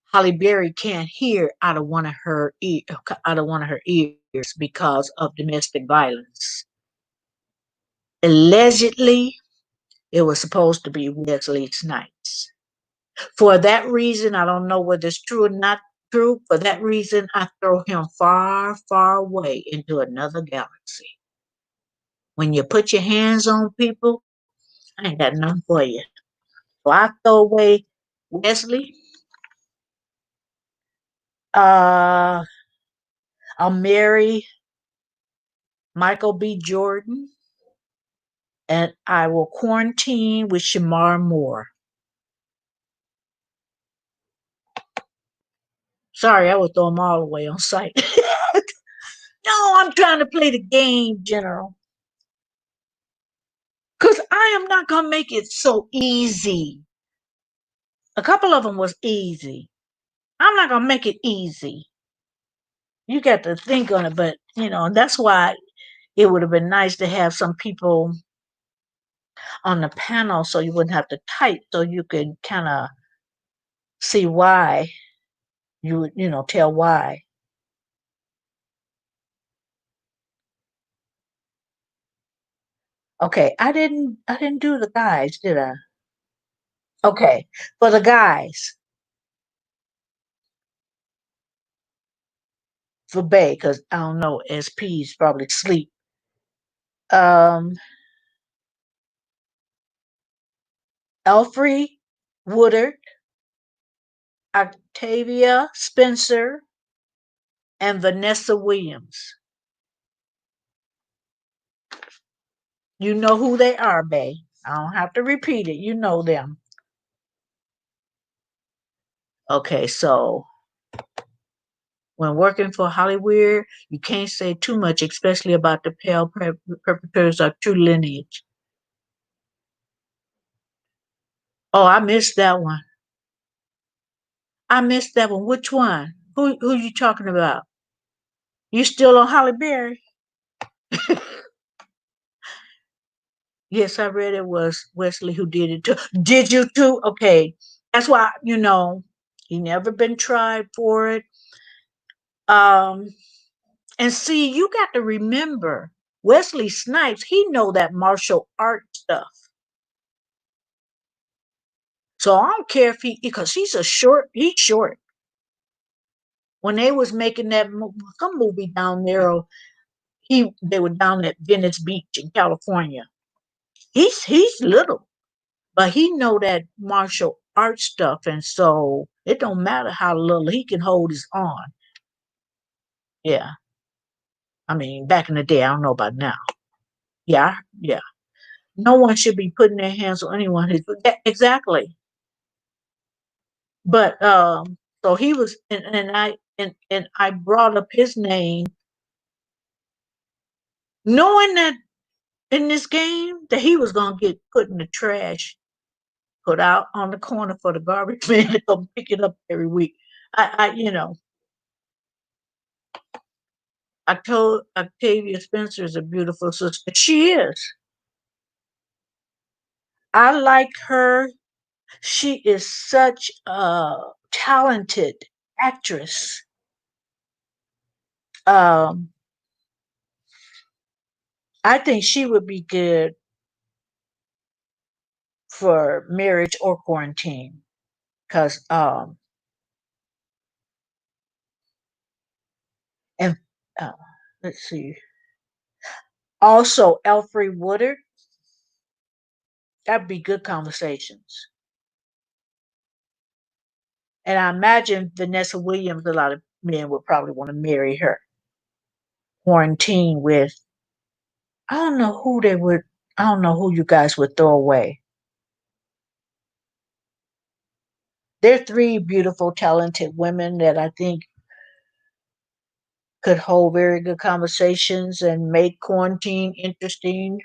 Holly Berry can't hear out of one of her ears because of domestic violence. Allegedly, it was supposed to be Wesley Snipes. For that reason, I don't know whether it's true or not true. For that reason, I throw him far, far away into another galaxy. When you put your hands on people, I ain't got nothing for you. So I throw away Wesley. Uh, I'll marry Michael B. Jordan, and I will quarantine with Shamar Moore. Sorry, I would throw them all away on sight. No, I'm trying to play the game, General. Because I am not going to make it so easy. A couple of them was easy. I'm not going to make it easy. You got to think on it, but, and that's why it would have been nice to have some people on the panel so you wouldn't have to type, so you could kind of see why you would, tell why. Okay, I didn't do the guys, did I? Okay, for the guys, for Bay, because I don't know, SP's probably sleep. Um, Alfrey Woodard, Octavia Spencer, and Vanessa Williams. You know who they are, Bay. I don't have to repeat it. You know them. Okay, so when working for Hollywood, you can't say too much, especially about the pale perpetrators of true lineage. Oh, I missed that one. I missed that one. Which one? Who you talking about? You still on Holly Berry? Yes, I read it was Wesley who did it too. Did you too? Okay. That's why, he never been tried for it. Um, and see, you got to remember Wesley Snipes, he know that martial art stuff. So I don't care if because he's short. When they was making some movie down there, they were down at Venice Beach in California. He's little, but he know that martial art stuff, and so it don't matter how little he can hold his arm. Yeah, I mean back in the day, I don't know about now. Yeah, yeah. No one should be putting their hands on anyone who's exactly. But so he was, and I brought up his name, knowing that in this game that he was gonna get put in the trash, put out on the corner for the garbage man to come pick it up every week. I told Octavia Spencer is a beautiful sister. She is. I like her. She is such a talented actress. Um, I think she would be good for marriage or quarantine. Cause and uh, let's see. Also, Alfred Woodard. That'd be good conversations. And I imagine Vanessa Williams, a lot of men would probably want to marry her. Quarantine with, I don't know who they would, I don't know who you guys would throw away. They're three beautiful, talented women that I think could hold very good conversations and make quarantine interesting.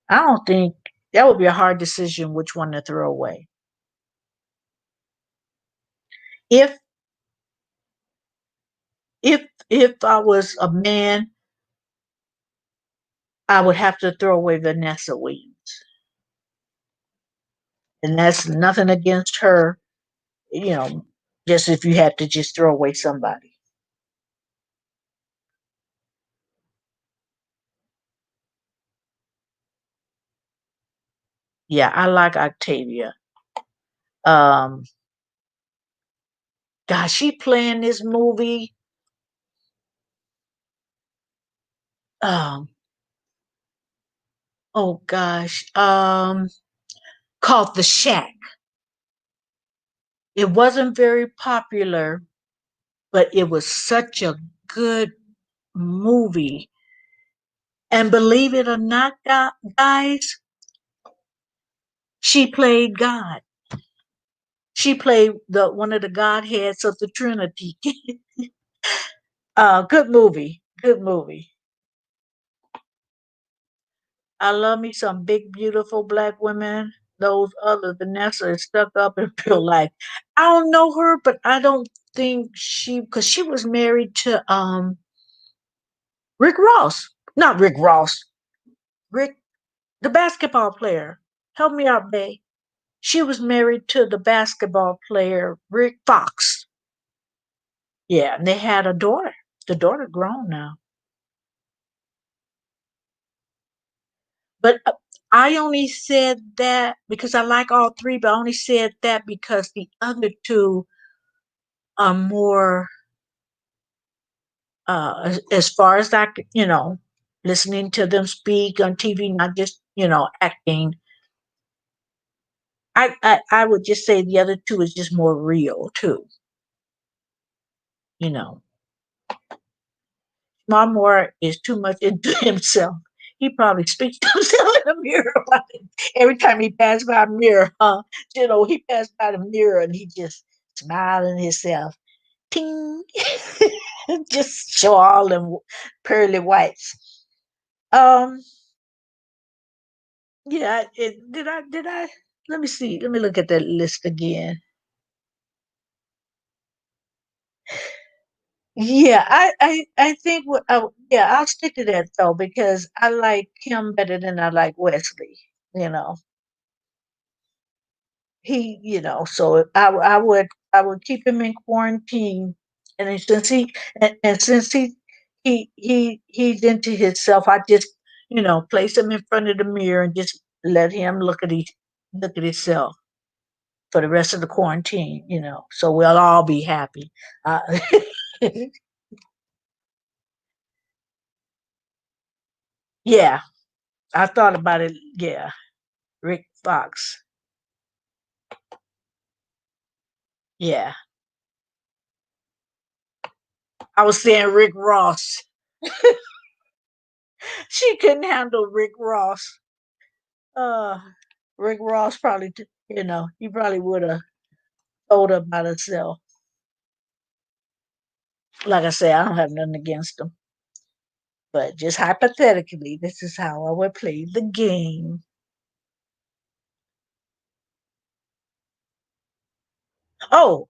I don't think that would be a hard decision which one to throw away. If if I was a man, I would have to throw away Vanessa Williams. And that's nothing against her, you know, just if you had to just throw away somebody. Yeah, I like Octavia. Um gosh, she playing this movie. Um, oh gosh. Called The Shack. It wasn't very popular, but it was such a good movie. And believe it or not, guys, she played God. She played the one of the godheads of the Trinity. Good movie. Good movie. I love me some big, beautiful black women. Those other Vanessa is stuck up in real life. I don't know her, but I don't think because she was married to Rick Ross. Not Rick Ross. Rick, the basketball player. Help me out, Bay. She was married to the basketball player Rick Fox. Yeah, and they had a daughter. The daughter grown now. But I only said that because I like all three, but I only said that because the other two are more, as far as I, listening to them speak on TV, not just, acting. I would just say the other two is just more real too, you know. Moore is too much into himself. He probably speaks to himself in the mirror every time he passes by a mirror. He passed by the mirror and he just smiling himself. Ting, just show all them pearly whites. Um, yeah. Did I? Let me see. Let me look at that list again. Yeah, I think yeah, I'll stick to that though because I like him better than I like Wesley. You know, so I would keep him in quarantine, and since he's into himself, I just place him in front of the mirror and just let him look at himself for the rest of the quarantine. So we'll all be happy. Uh, yeah, I thought about it. Yeah, Rick Fox. Yeah, I was saying Rick Ross. She couldn't handle Rick Ross. Uh, Rick Ross probably, he probably would have told her about herself. Like I say, I don't have nothing against him, but just hypothetically, this is how I would play the game. Oh,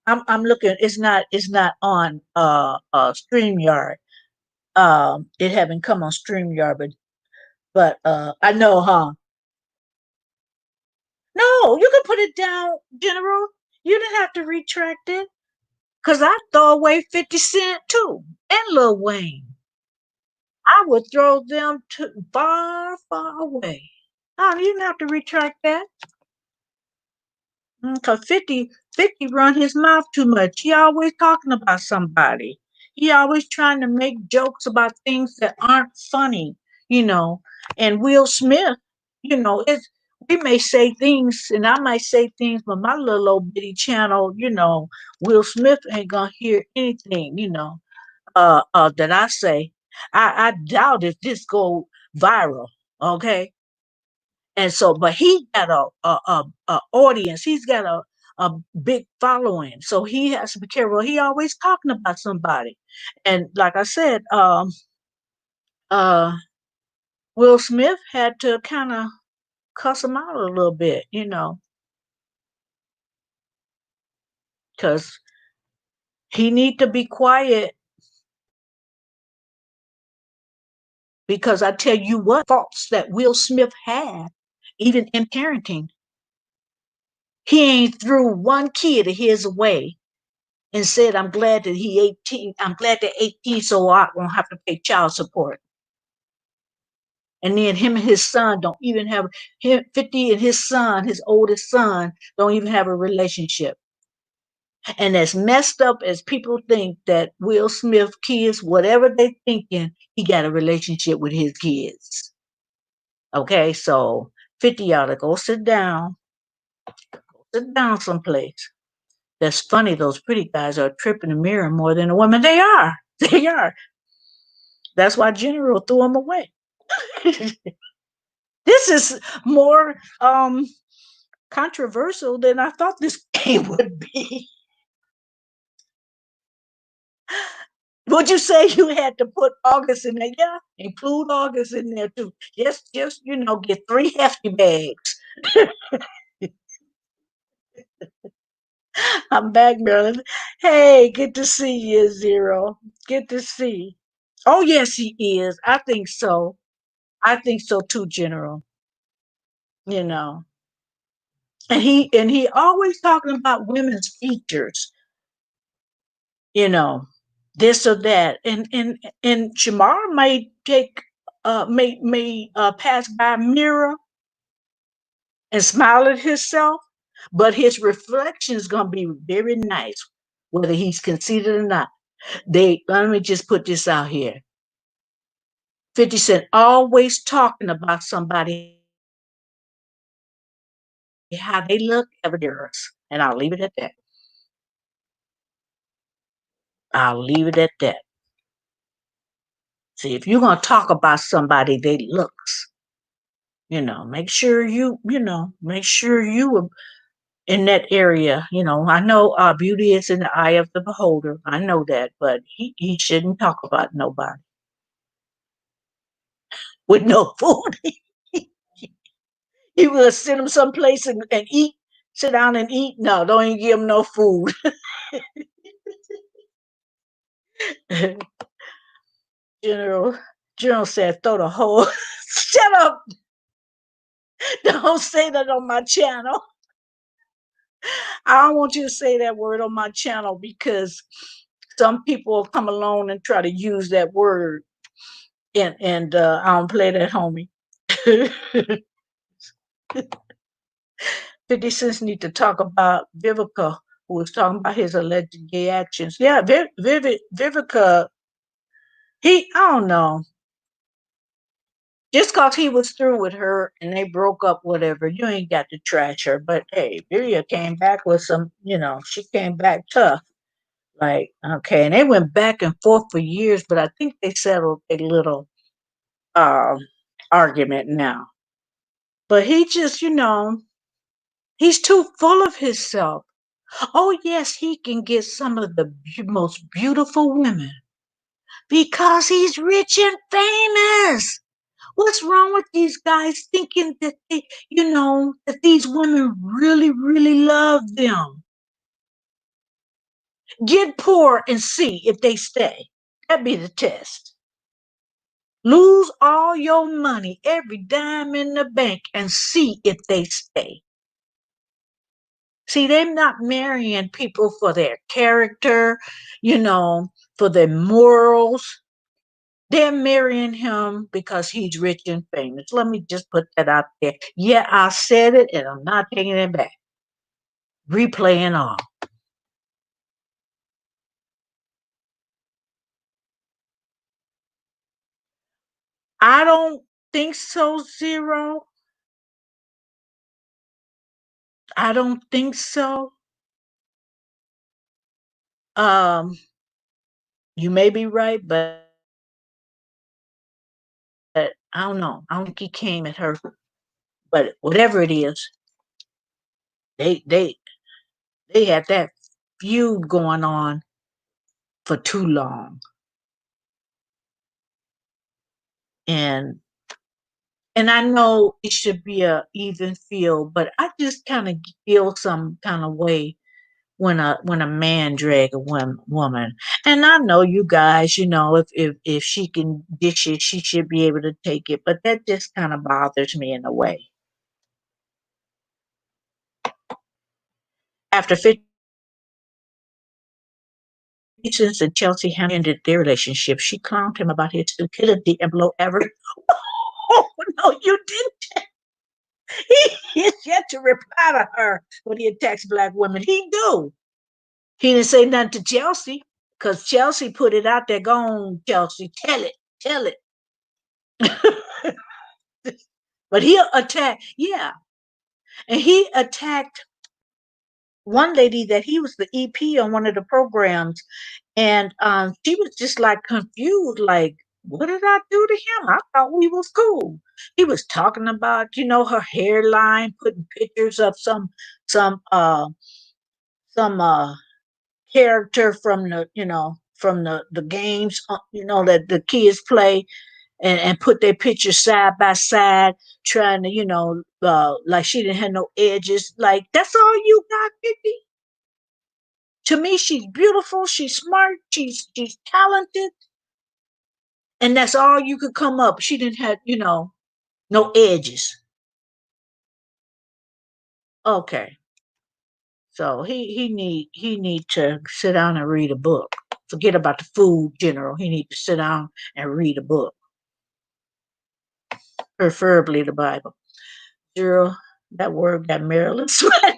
I'm looking. It's not on Streamyard. It haven't come on Streamyard, but I know, huh? No, you can put it down, General. You didn't have to retract it. Cause I throw away 50 Cent too. And Lil Wayne. I would throw them to far, far away. Oh, you didn't have to retract that. Cause 50 run his mouth too much. He always talking about somebody. He always trying to make jokes about things that aren't funny, you know. And Will Smith, it's we may say things, and I might say things, but my little old bitty channel, Will Smith ain't gonna hear anything, that I say. I doubt if this go viral. Okay. And so, but he got a audience. He's got a big following. So he has to be careful. He always talking about somebody. And like I said, uh, Will Smith had to kind of cuss him out a little bit, because he need to be quiet. Because I tell you what, faults that Will Smith had, even in parenting, he ain't threw one kid of his away and said, "I'm glad that he 18. I'm glad they're 18, so I won't have to pay child support." And then him and his son don't even have him 50 and his son, his oldest son, don't even have a relationship. And as messed up as people think that Will Smith kids, whatever they thinking, he got a relationship with his kids. Okay, so 50 ought to go sit down someplace. That's funny. Those pretty guys are tripping the mirror more than the women. They are. They are. That's why General threw him away. This is more controversial than I thought this game would be. Would you say you had to put August in there? Yeah, include August in there too. Just get three hefty bags. I'm back, Marilyn. Hey, good to see you, Zero. Good to see. Oh yes, he is. I think so. I think so too, General. You know, and he always talking about women's features. You know, this or that, and Shamar may take may pass by a mirror and smile at himself, but his reflection is gonna be very nice, whether he's conceited or not. They Let me just put this out here. 50 Cent always talking about somebody how they look every years. And I'll leave it at that. I'll leave it at that. See, if you're gonna talk about somebody, they looks, make sure you were in that area. I know beauty is in the eye of the beholder. I know that, but he shouldn't talk about nobody with no food. You gonna send him someplace and eat, sit down and eat? No, don't even give him no food. General General said, throw the whole shut up. Don't say that on my channel. I don't want you to say that word on my channel because some people will come along and try to use that word, and I don't play that, homie. 50 Cents need to talk about Vivica, who was talking about his alleged gay actions. Yeah, Vivica, I don't know. Just cause he was through with her and they broke up, whatever, you ain't got to trash her. But hey, Vivica came back with some, she came back tough. Like, okay, and they went back and forth for years, but I think they settled a little um argument now. But he just, he's too full of himself. Oh yes, he can get some of the most beautiful women because he's rich and famous. What's wrong with these guys thinking that that these women really, really love them? Get poor and see if they stay. That'd be the test. Lose all your money, every dime in the bank, and see if they stay. See, they're not marrying people for their character, you know, for their morals. They're marrying him because he's rich and famous. Let me just put that out there. Yeah, I said it and I'm not taking it back. Replaying all. I don't think so, Zero. I don't think so. Um, you may be right, but I don't know. I don't think he came at her. But whatever it is, they they they had that feud going on for too long, and I know it should be a even feel, but I just kind of feel some kind of way when a man drag a woman. And I know you guys, if she can dish it, she should be able to take it. But that just kind of bothers me in a way. After 50 cents and Chelsea ended their relationship, she clowned him about his stupidity and below average. Oh no, you didn't. He is yet to reply to her when he attacks black women. He do. He didn't say nothing to Chelsea because Chelsea put it out there. Go on, Chelsea, tell it, tell it. But he attacked, yeah, and he attacked one lady that he was the EP on one of the programs, and she was just like confused, like, what did I do to him? I thought we was cool. He was talking about, her hairline, putting pictures of some some character from the games, that the kids play, and put their pictures side by side, trying to, like she didn't have no edges. Like, that's all you got, 50? To me, she's beautiful, she's smart, she's talented, and that's all you could come up. She didn't have, no edges. Okay. So he need to sit down and read a book. Forget about the food general. He need to sit down and read a book, preferably the Bible. Girl, that word got Maryland sweat.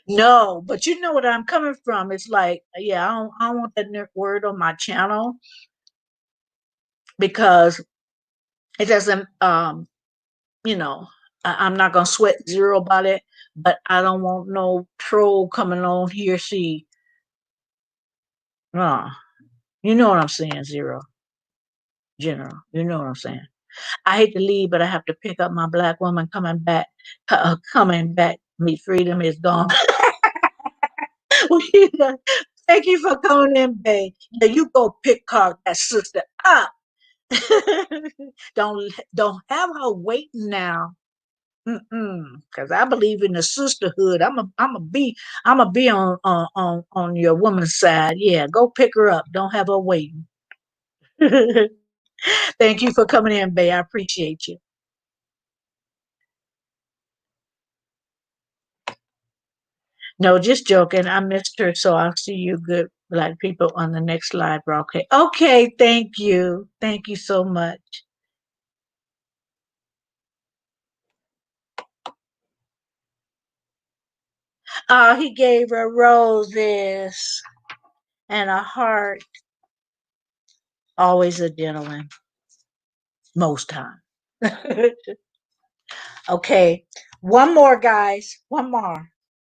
No, but you know what I'm coming from. It's like, yeah, I don't want that word on my channel because it doesn't, you know, I'm not gonna sweat zero about it, but I don't want no troll coming on here. See, uh, you know what I'm saying, zero general. You know what I'm saying. I hate to leave, but I have to pick up my black woman coming back. Coming back. Me freedom is gone. Well, thank you for coming in, babe. Yeah, you go pick that sister up. don't have her waiting now. Because I believe in the sisterhood. I'm a be on your woman's side. Yeah, go pick her up. Don't have her waiting. Thank you for coming in, babe. I appreciate you. No, just joking. I missed her, so I'll see you good black people on the next live broadcast. Okay, thank you. Thank you so much. Oh, he gave her roses and a heart. Always a gentleman, most time. Okay, one more, guys. One more.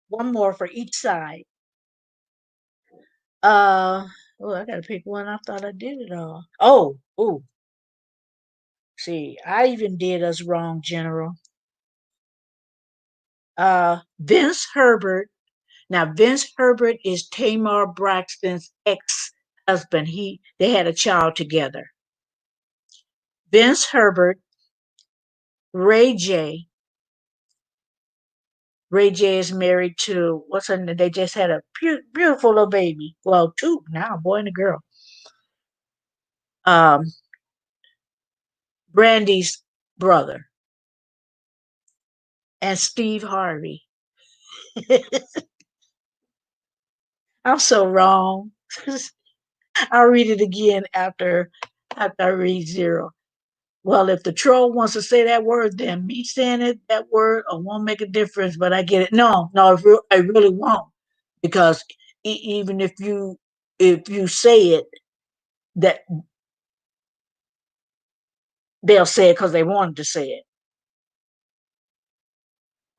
One more for each side. Uh, oh, I gotta pick one. I thought I did it all. Oh, see, I even did us wrong, General. Vince Herbert. Now, Vince Herbert is Tamar Braxton's ex-husband. They had a child together. Vince Herbert, Ray J. Ray J is married to what's her name? They just had a beautiful little baby. Well, two now, a boy and a girl. Um, Brandy's brother and Steve Harvey. I'm so wrong. I'll read it again after I read zero. Well, if the troll wants to say that word, then me saying that word, won't make a difference. But I get it. No, no, I really won't, because even if you say it, that they'll say it because they wanted to say it.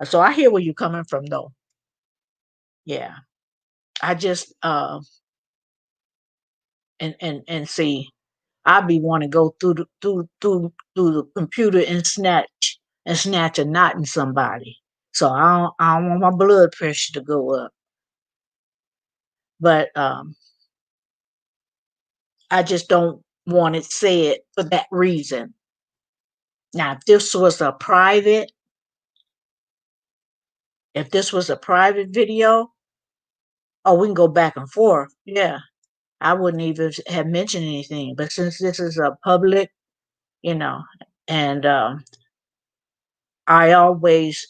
So I hear where you're coming from, though. Yeah, I just and see, I be want to go through the computer and snatch a knot in somebody. So I don't want my blood pressure to go up. But I just don't want it said for that reason. Now, if this was a private video, oh, we can go back and forth. Yeah, I wouldn't even have mentioned anything. But since this is a public, you know, and I always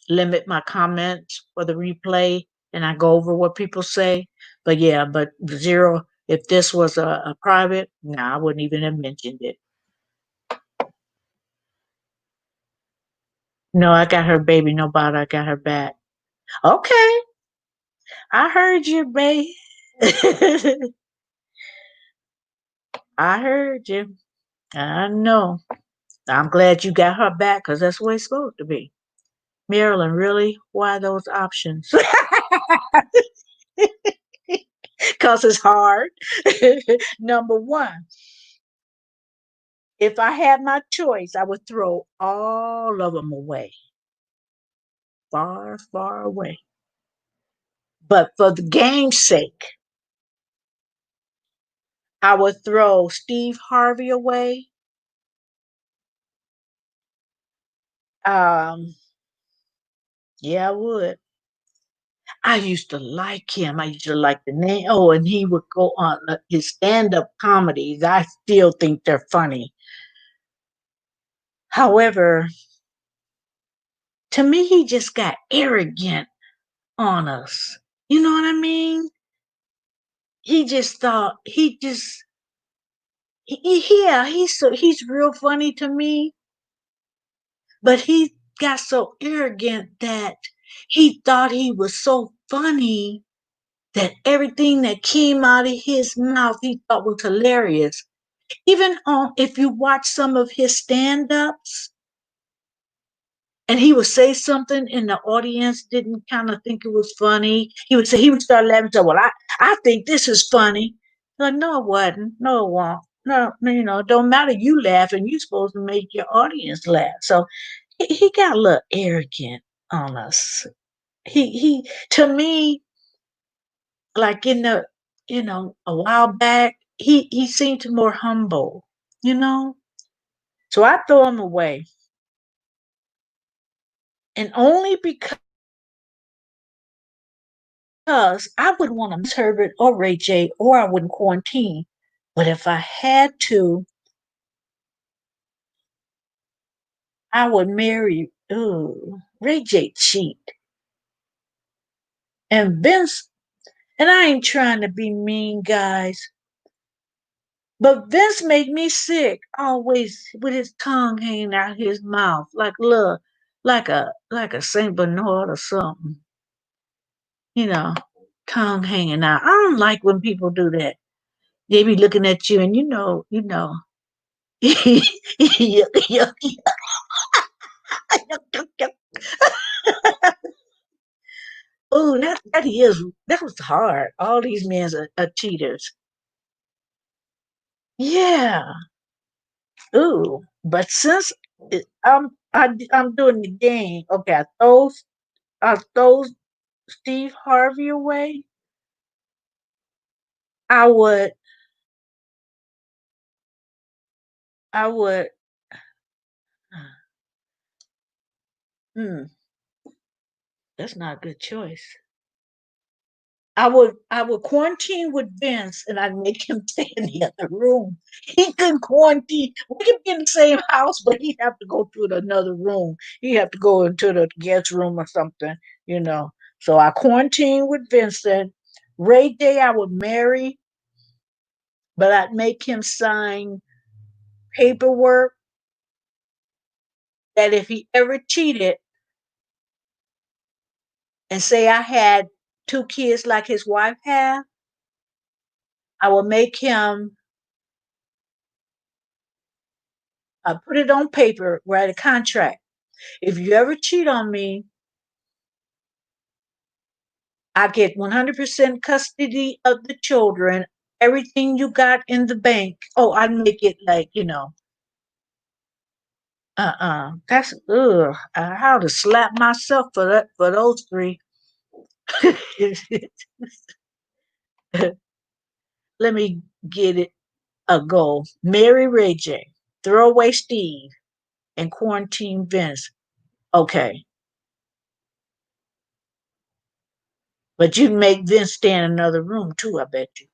limit my comments for the replay, and I go over what people say. But yeah, but zero. If this was a private, no, I wouldn't even have mentioned it. No, I got her baby. Nobody, I got her back. Okay, I heard you, babe. I heard you. I know. I'm glad you got her back because that's the way it's supposed to be. Marilyn, really? Why those options? Because it's hard. Number one, if I had my choice, I would throw all of them away, far, far away. But for the game's sake, I would throw Steve Harvey away. Um, yeah, I would. I used to like him. I used to like the name. Oh, and he would go on his stand-up comedies. I still think they're funny. However, to me, he just got arrogant on us. You know what I mean? He just thought yeah, he's real funny to me, but he got so arrogant that he thought he was so funny that everything that came out of his mouth he thought was hilarious. Even on if you watch some of his stand-ups, and he would say something and the audience didn't kind of think it was funny, he would start laughing and say, well, I think this is funny. Like, no, it wasn't. No, it won't. No, no, it don't matter. You laughing, you're supposed to make your audience laugh. So he got a little arrogant on us. He to me, like in the a while back, he seemed more humble, you know? So I throw him away. And only because I wouldn't want to miss Herbert or Ray J, or I wouldn't quarantine. But if I had to, I would marry Ray J cheat. And Vince, and I ain't trying to be mean, guys, but Vince made me sick, always with his tongue hanging out his mouth, like a Saint Bernard or something, you know, tongue hanging out. I don't like when people do that. They be looking at you, and yeah. Oh, that was hard. All these men are cheaters. Yeah. Ooh, but since I'm doing the game, okay, I throw Steve Harvey away. I would I would hmm, that's not a good choice. I would quarantine with Vince and I'd make him stay in the other room. He couldn't quarantine. We could be in the same house, but he'd have to go to another room. He'd have to go into the guest room or something, you know. So I quarantine with Vincent. Ray Day I would marry, but I'd make him sign paperwork that if he ever cheated and say I had two kids like his wife had, I would make him put it on paper, write a contract. If you ever cheat on me, I get 100% custody of the children, everything you got in the bank. Oh, I make it like, That's, ugh. How to slap myself for that, for those three. Let me get it a go. Mary Ray J, Throwaway Steve, and Quarantine Vince. Okay. But you make Vince stay in another room too, I bet you.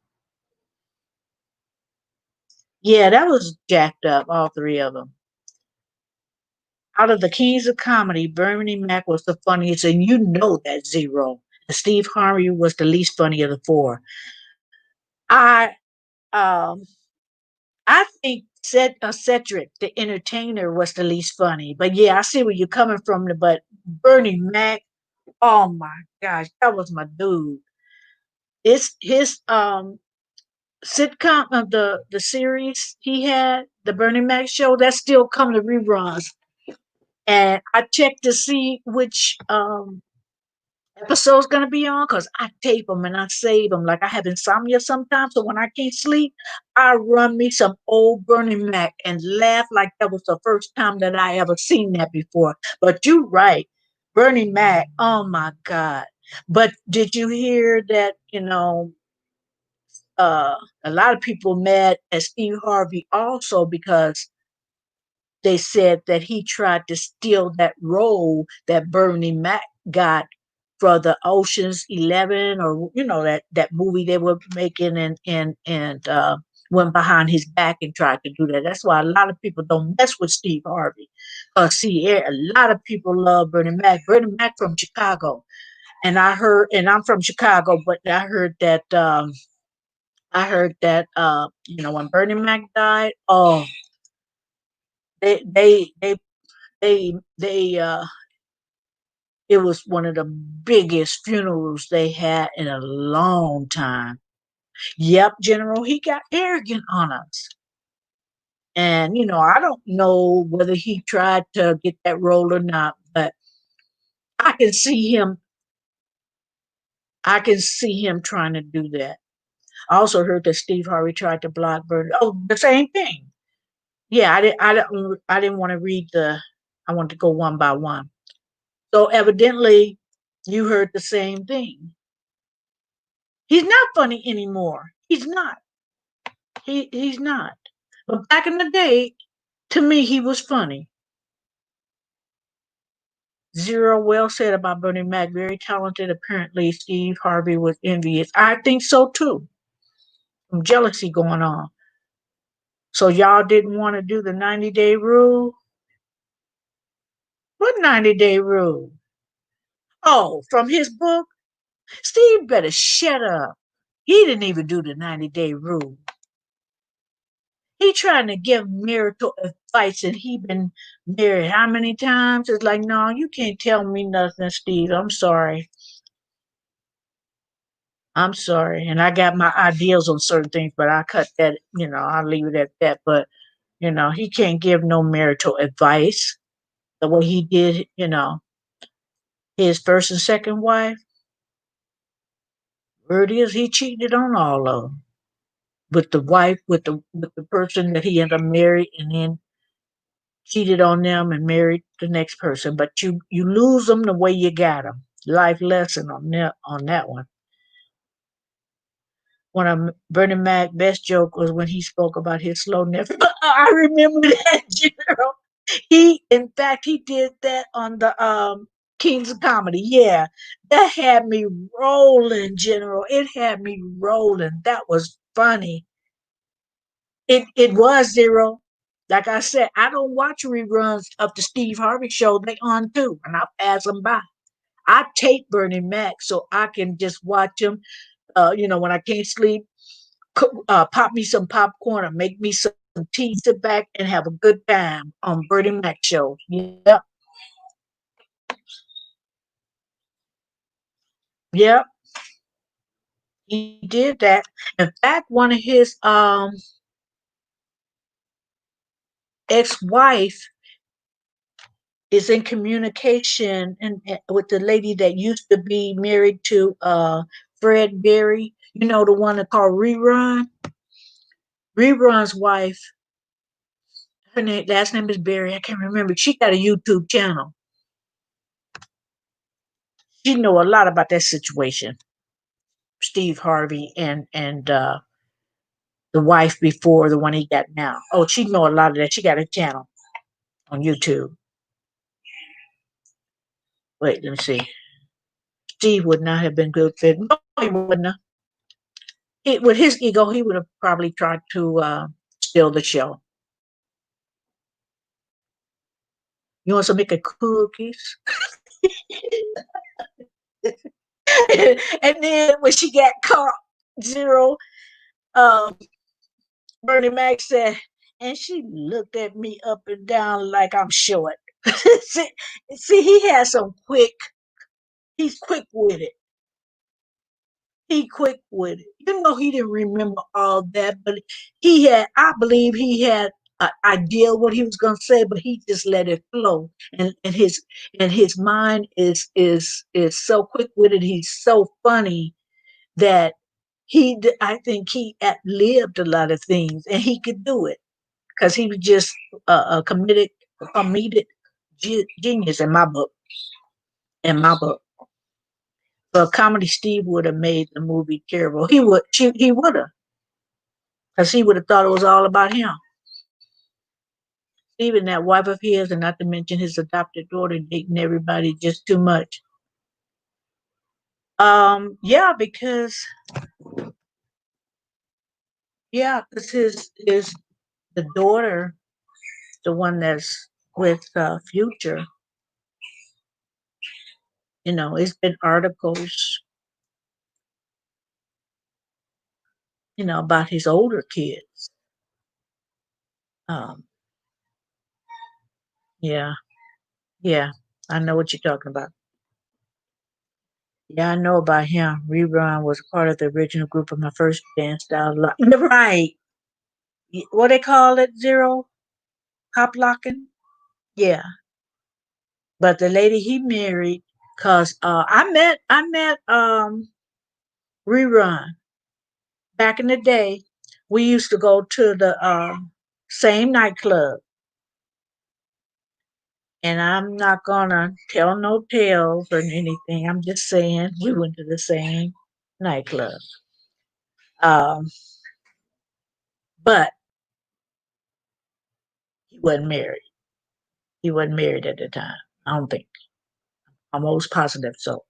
Yeah, that was jacked up, all three of them. Out of the kings of comedy, Bernie Mac was the funniest, and you know that zero. And Steve Harvey was the least funny of the four. I um I think Cedric, the entertainer, was the least funny. But yeah, I see where you're coming from. But Bernie Mac, oh my gosh, that was my dude. It's his sitcom of the series he had, the Bernie Mac show, that's still coming to reruns. And I checked to see which episode's gonna be on because I tape them and I save them. Like I have insomnia sometimes, so when I can't sleep, I run me some old Bernie Mac and laugh like that was the first time that I ever seen that before. But you're right, Bernie Mac. Oh my God! But did you hear that? Uh, a lot of people mad at Steve Harvey also because they said that he tried to steal that role that Bernie Mac got for the Ocean's 11, or that movie they were making, and went behind his back and tried to do that. That's why a lot of people don't mess with Steve Harvey. See, a lot of people love Bernie Mac. Bernie Mac from Chicago, and and I'm from Chicago, but I heard that when Bernie Mac died, oh, they they they they it was one of the biggest funerals they had in a long time. Yep, General, he got arrogant on us. And I don't know whether he tried to get that role or not, but I can see him I can see him trying to do that. I also heard that Steve Harvey tried to block Bernie. Oh, the same thing. Yeah, I didn't want to read I wanted to go one by one. So evidently you heard the same thing. He's not funny anymore. He's not. He's not. But back in the day, to me, he was funny. Zero well said about Bernie Mac. Very talented. Apparently, Steve Harvey was envious. I think so too. Some jealousy going on. So y'all didn't want to do the 90-day rule? What 90-day rule? Oh, from his book? Steve better shut up. He didn't even do the 90-day rule. He trying to give marital advice and he been married how many times? It's like, no, you can't tell me nothing, Steve. I'm sorry. I'm sorry. And I got my ideals on certain things, but I cut that, I'll leave it at that. But, he can't give no marital advice the way he did, his first and second wife. Word is he cheated on all of them with the wife, with the person that he ended up married, and then cheated on them and married the next person. But you lose them the way you got them. Life lesson on that one. One of Bernie Mac's best joke was when he spoke about his slow nephew. I remember that, General. In fact, he did that on the Kings of Comedy. Yeah, that had me rolling, General. It had me rolling. That was funny. It was zero. Like I said, I don't watch reruns of the Steve Harvey show. They on too, and I pass them by. I tape Bernie Mac so I can just watch him. When I can't sleep, pop me some popcorn or make me some tea, sit back and have a good time on Bernie Mac show. Yep, yep, he did that. In fact, one of his ex-wife is in communication and with the lady that used to be married to Fred Berry. You know, the one that called Rerun. Rerun's wife, her name, last name is Berry. I can't remember. She got a YouTube channel. She know a lot about that situation. Steve Harvey and the wife before the one he got now. Oh, she know a lot of that. She got a channel on YouTube. Wait, let me see. Steve would not have been good fit. No, he wouldn't have. With his ego, he would have probably tried to steal the show. You want to make a cookies? And then when she got caught, Zero, um, Bernie Mac said, and she looked at me up and down like I'm short. see, he has some quick, he's quick with it. He quick with it. You know, he didn't remember all that, but he had, I believe he had an idea what he was going to say, but he just let it flow. And his mind is so quick with it. He's so funny that I think he lived a lot of things and he could do it because he was just a comedic genius in my book. In my book. But Comedy Steve would have made the movie terrible. He would have, because he would have thought it was all about him. Even that wife of his, and not to mention his adopted daughter dating everybody just too much. Yeah, because his the daughter, the one that's with Future. You know, it's been articles, about his older kids. Um, yeah, yeah, I know what you're talking about. Yeah, I know about him. Rerun was part of the original group of my first dance style. Right. What they call it, Zero? Hop locking? Yeah. But the lady he married, cause I met Rerun back in the day. We used to go to the same nightclub. And I'm not gonna tell no tales or anything. I'm just saying we went to the same nightclub. Um, but he wasn't married. He wasn't married at the time. I don't think. I'm almost positive. So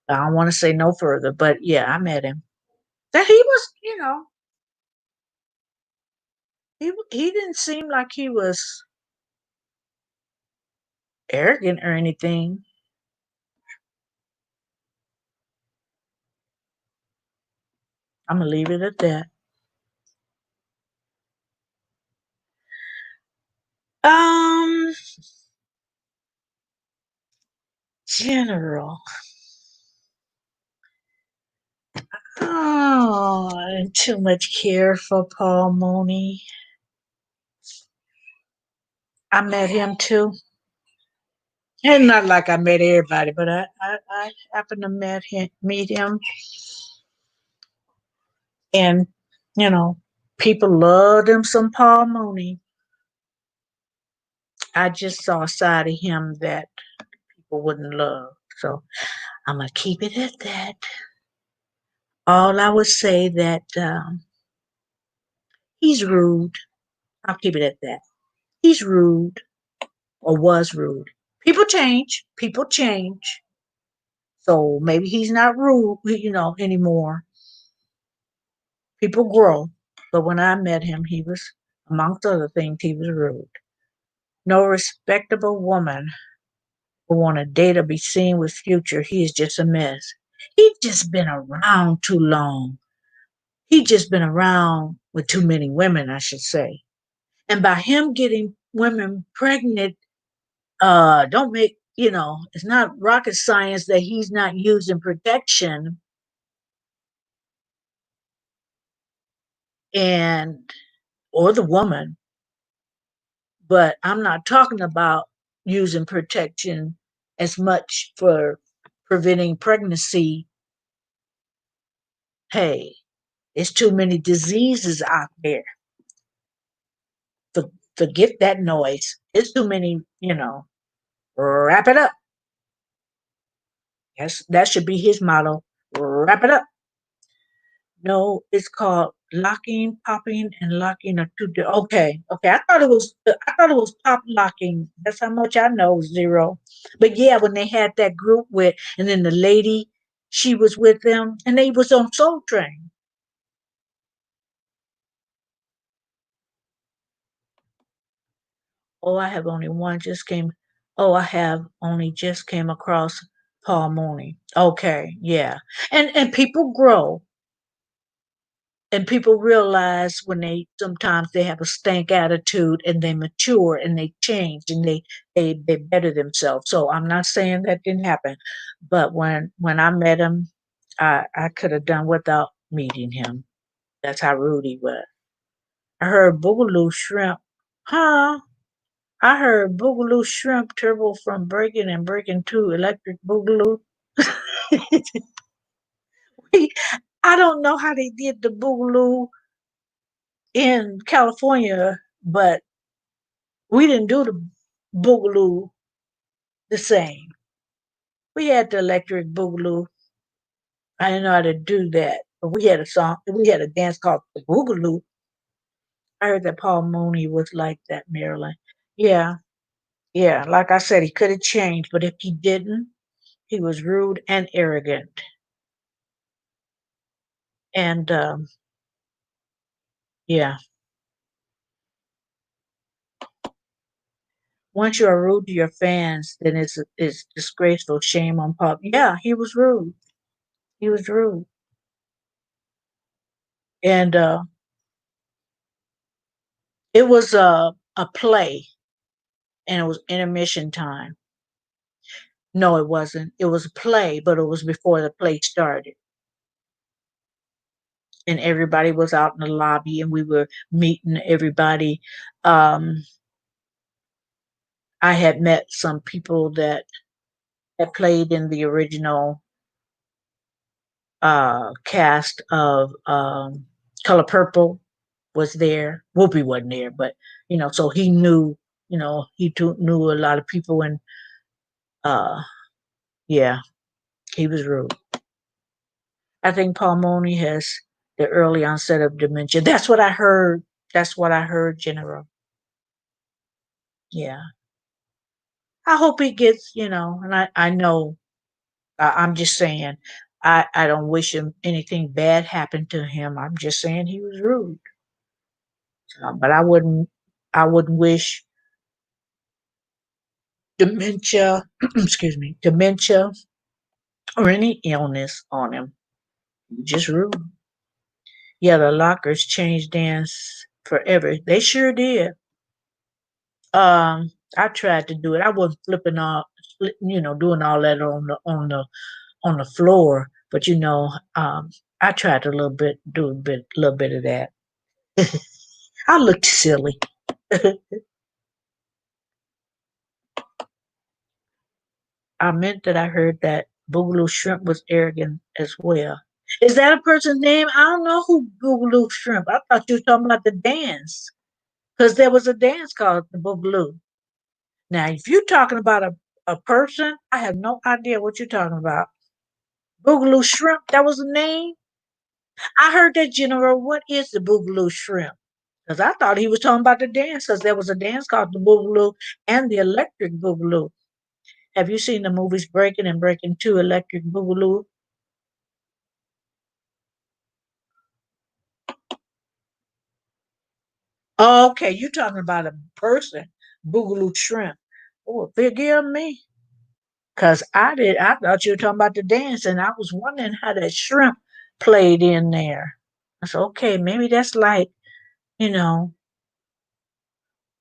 I don't want to say no further. But yeah, I met him. That he was, he didn't seem like he was arrogant or anything. I'm gonna leave it at that. Um, General. Oh, too much care for Paul Mooney. I met him too. And not like I met everybody, but I happened to meet him, and you know, people loved him some Paul Mooney. I just saw a side of him that people wouldn't love. So I'm gonna keep it at that. All I would say that he's rude. I'll keep it at that. He's rude or was rude. People change. People change. So maybe he's not rude, anymore. People grow. But when I met him, he was, amongst other things, he was rude. No respectable woman will want to date or be seen with Future. He is just a mess. He's just been around too long. He's just been around with too many women, I should say. And by him getting women pregnant, don't make, it's not rocket science that he's not using protection and or the woman, but I'm not talking about using protection as much for preventing pregnancy. Hey, it's too many diseases out there. For, Forget that noise. It's too many. Wrap it up. Yes, that should be his motto. Wrap it up. No, it's called locking, popping, and locking are two. Okay, okay. I thought it was pop locking. That's how much I know, zero. But yeah, when they had that group with, and then the lady, she was with them, and they was on Soul Train. Oh, I have only one just came. Oh, I have only just came across Paul Mooney. Okay, yeah, and people grow. And people realize when they sometimes they have a stank attitude and they mature and they change and they better themselves. So I'm not saying that didn't happen, but when I met him, I could have done without meeting him. That's how rude he was. I heard Boogaloo Shrimp, huh? I heard Boogaloo Shrimp Turbo from Breaking and Breaking Two Electric Boogaloo. I don't know how they did the Boogaloo in California, but we didn't do the boogaloo the same. We had the electric boogaloo. I didn't know how to do that, but we had a song. We had a dance called the boogaloo. I heard that Paul Mooney was like that, Marilyn. Yeah, yeah. Like I said, he could have changed, but if he didn't, he was rude and arrogant. And yeah, once you are rude to your fans, then it's disgraceful. Shame on Paul. Yeah, he was rude. He was rude, and it was a play, and it was intermission time. No, it wasn't. It was a play, but it was before the play started. And everybody was out in the lobby and we were meeting everybody. Um, I had met some people that had played in the original cast of Color Purple was there. Whoopi wasn't there, but so he knew, knew a lot of people and uh, yeah, he was rude. I think Palmoni has the early onset of dementia. That's what I heard. That's what I heard, General. Yeah. I hope he gets, and I know, I'm just saying, I don't wish him anything bad happened to him. I'm just saying he was rude. But I wouldn't wish dementia, excuse me, dementia or any illness on him. Just rude. Yeah, the lockers changed dance forever. They sure did. I tried to do it. I wasn't flipping all, doing all that on the floor. But I tried a little bit, do little bit of that. I looked silly. I meant that I heard that Boogaloo Shrimp was arrogant as well. Is that a person's name? I don't know who Boogaloo Shrimp. I thought you were talking about the dance because there was a dance called the Boogaloo. Now, if you're talking about a person, I have no idea what you're talking about. Boogaloo Shrimp, that was the name? I heard that, General. What is the Boogaloo Shrimp? Because I thought he was talking about the dance because there was a dance called the Boogaloo and the Electric Boogaloo. Have you seen the movies Breaking and Breaking 2 Electric Boogaloo? Oh, okay, you're talking about a person, Boogaloo Shrimp. Oh, forgive me. Because I thought you were talking about the dance and I was wondering how that shrimp played in there. I said, okay, maybe that's like, you know,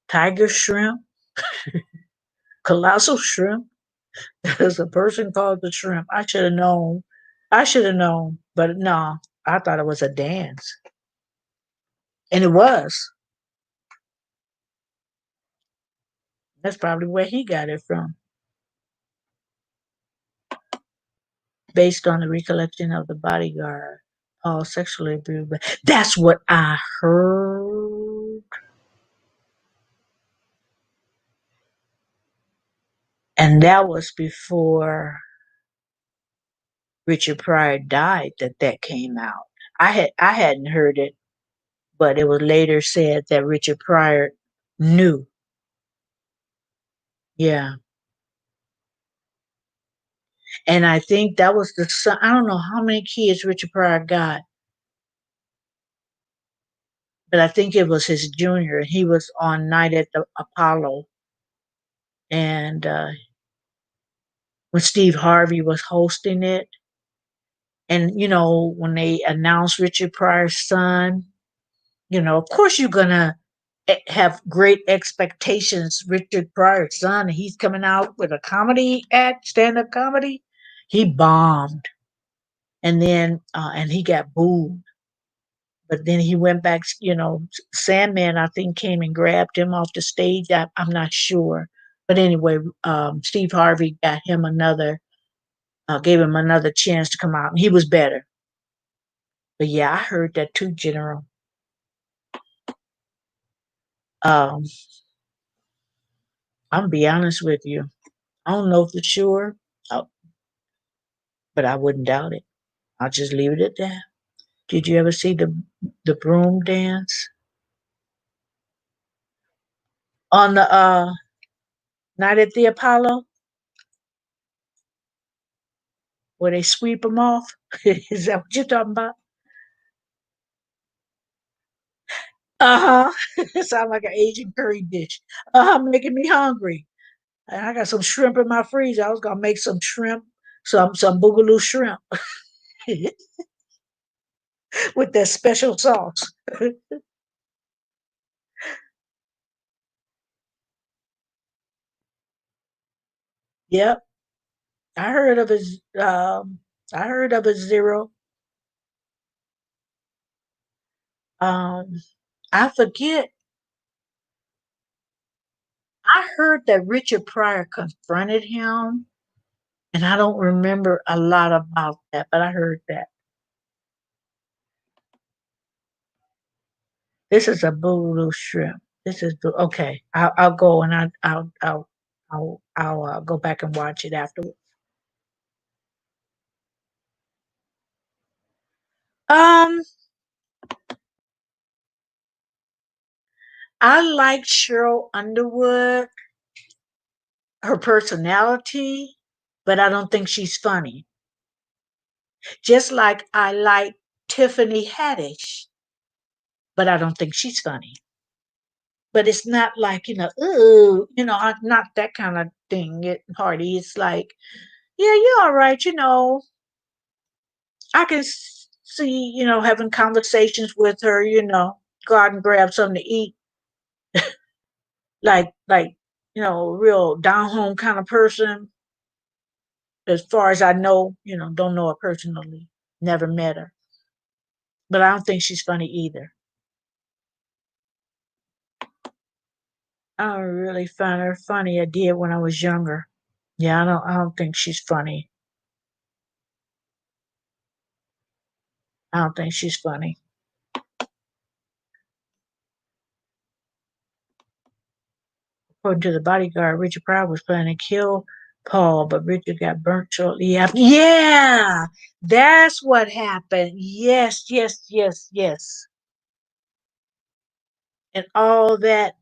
tiger shrimp, colossal shrimp. There's a person called the shrimp. I should have known. I should have known. But no, I thought it was a dance. And it was. That's probably where he got it from, based on the recollection of the bodyguard. Paul sexually abused. That's what I heard. And that was before Richard Pryor died that came out. I hadn't heard it, but it was later said that Richard Pryor knew. Yeah. And I think that was the son. I don't know how many kids Richard Pryor got, but I think it was his junior. He was on Night at the Apollo, and when Steve Harvey was hosting it, and when they announced Richard Pryor's son, of course you're gonna have great expectations. Richard Pryor's son, he's coming out with a comedy act, stand-up comedy. He bombed, and then and he got booed. But then he went back. Sandman, I think, came and grabbed him off the stage. I'm not sure, but anyway, Steve Harvey got him gave him another chance to come out, and he was better. But yeah, I heard that too, General. Um, I'm gonna be honest with you. I don't know for sure, uh, but I wouldn't doubt it. I'll just leave it at that. Did you ever see the broom dance on the night at the Apollo, where they sweep them off? Is that what you're talking about? Uh huh. Sound like an Asian curry dish. Making me hungry. And I got some shrimp in my freezer. I was gonna make some shrimp, some boogaloo shrimp with that special sauce. Yep, I heard of his. I heard of a zero. Um, I forget. I heard that Richard Pryor confronted him, and I don't remember a lot about that, but I heard that. This is a boogaloo shrimp. This is okay. I'll go and I'll go back and watch it afterwards. Um, I like Cheryl Underwood, her personality, but I don't think she's funny. Just like I like Tiffany Haddish, but I don't think she's funny. But it's not like, ooh, not that kind of thing. Hardy. It's like, yeah, you're all right. I can see, having conversations with her, go out and grab something to eat, like, real down home kind of person. As far as I know, don't know her personally, never met her, but I don't think she's funny either. I don't really find her funny. I did when I was younger. Yeah, I don't think she's funny. I don't think she's funny. According to the bodyguard, Richard Pryor was planning to kill Paul, but Richard got burnt shortly after. Yeah, that's what happened. Yes, yes, yes, yes. And all that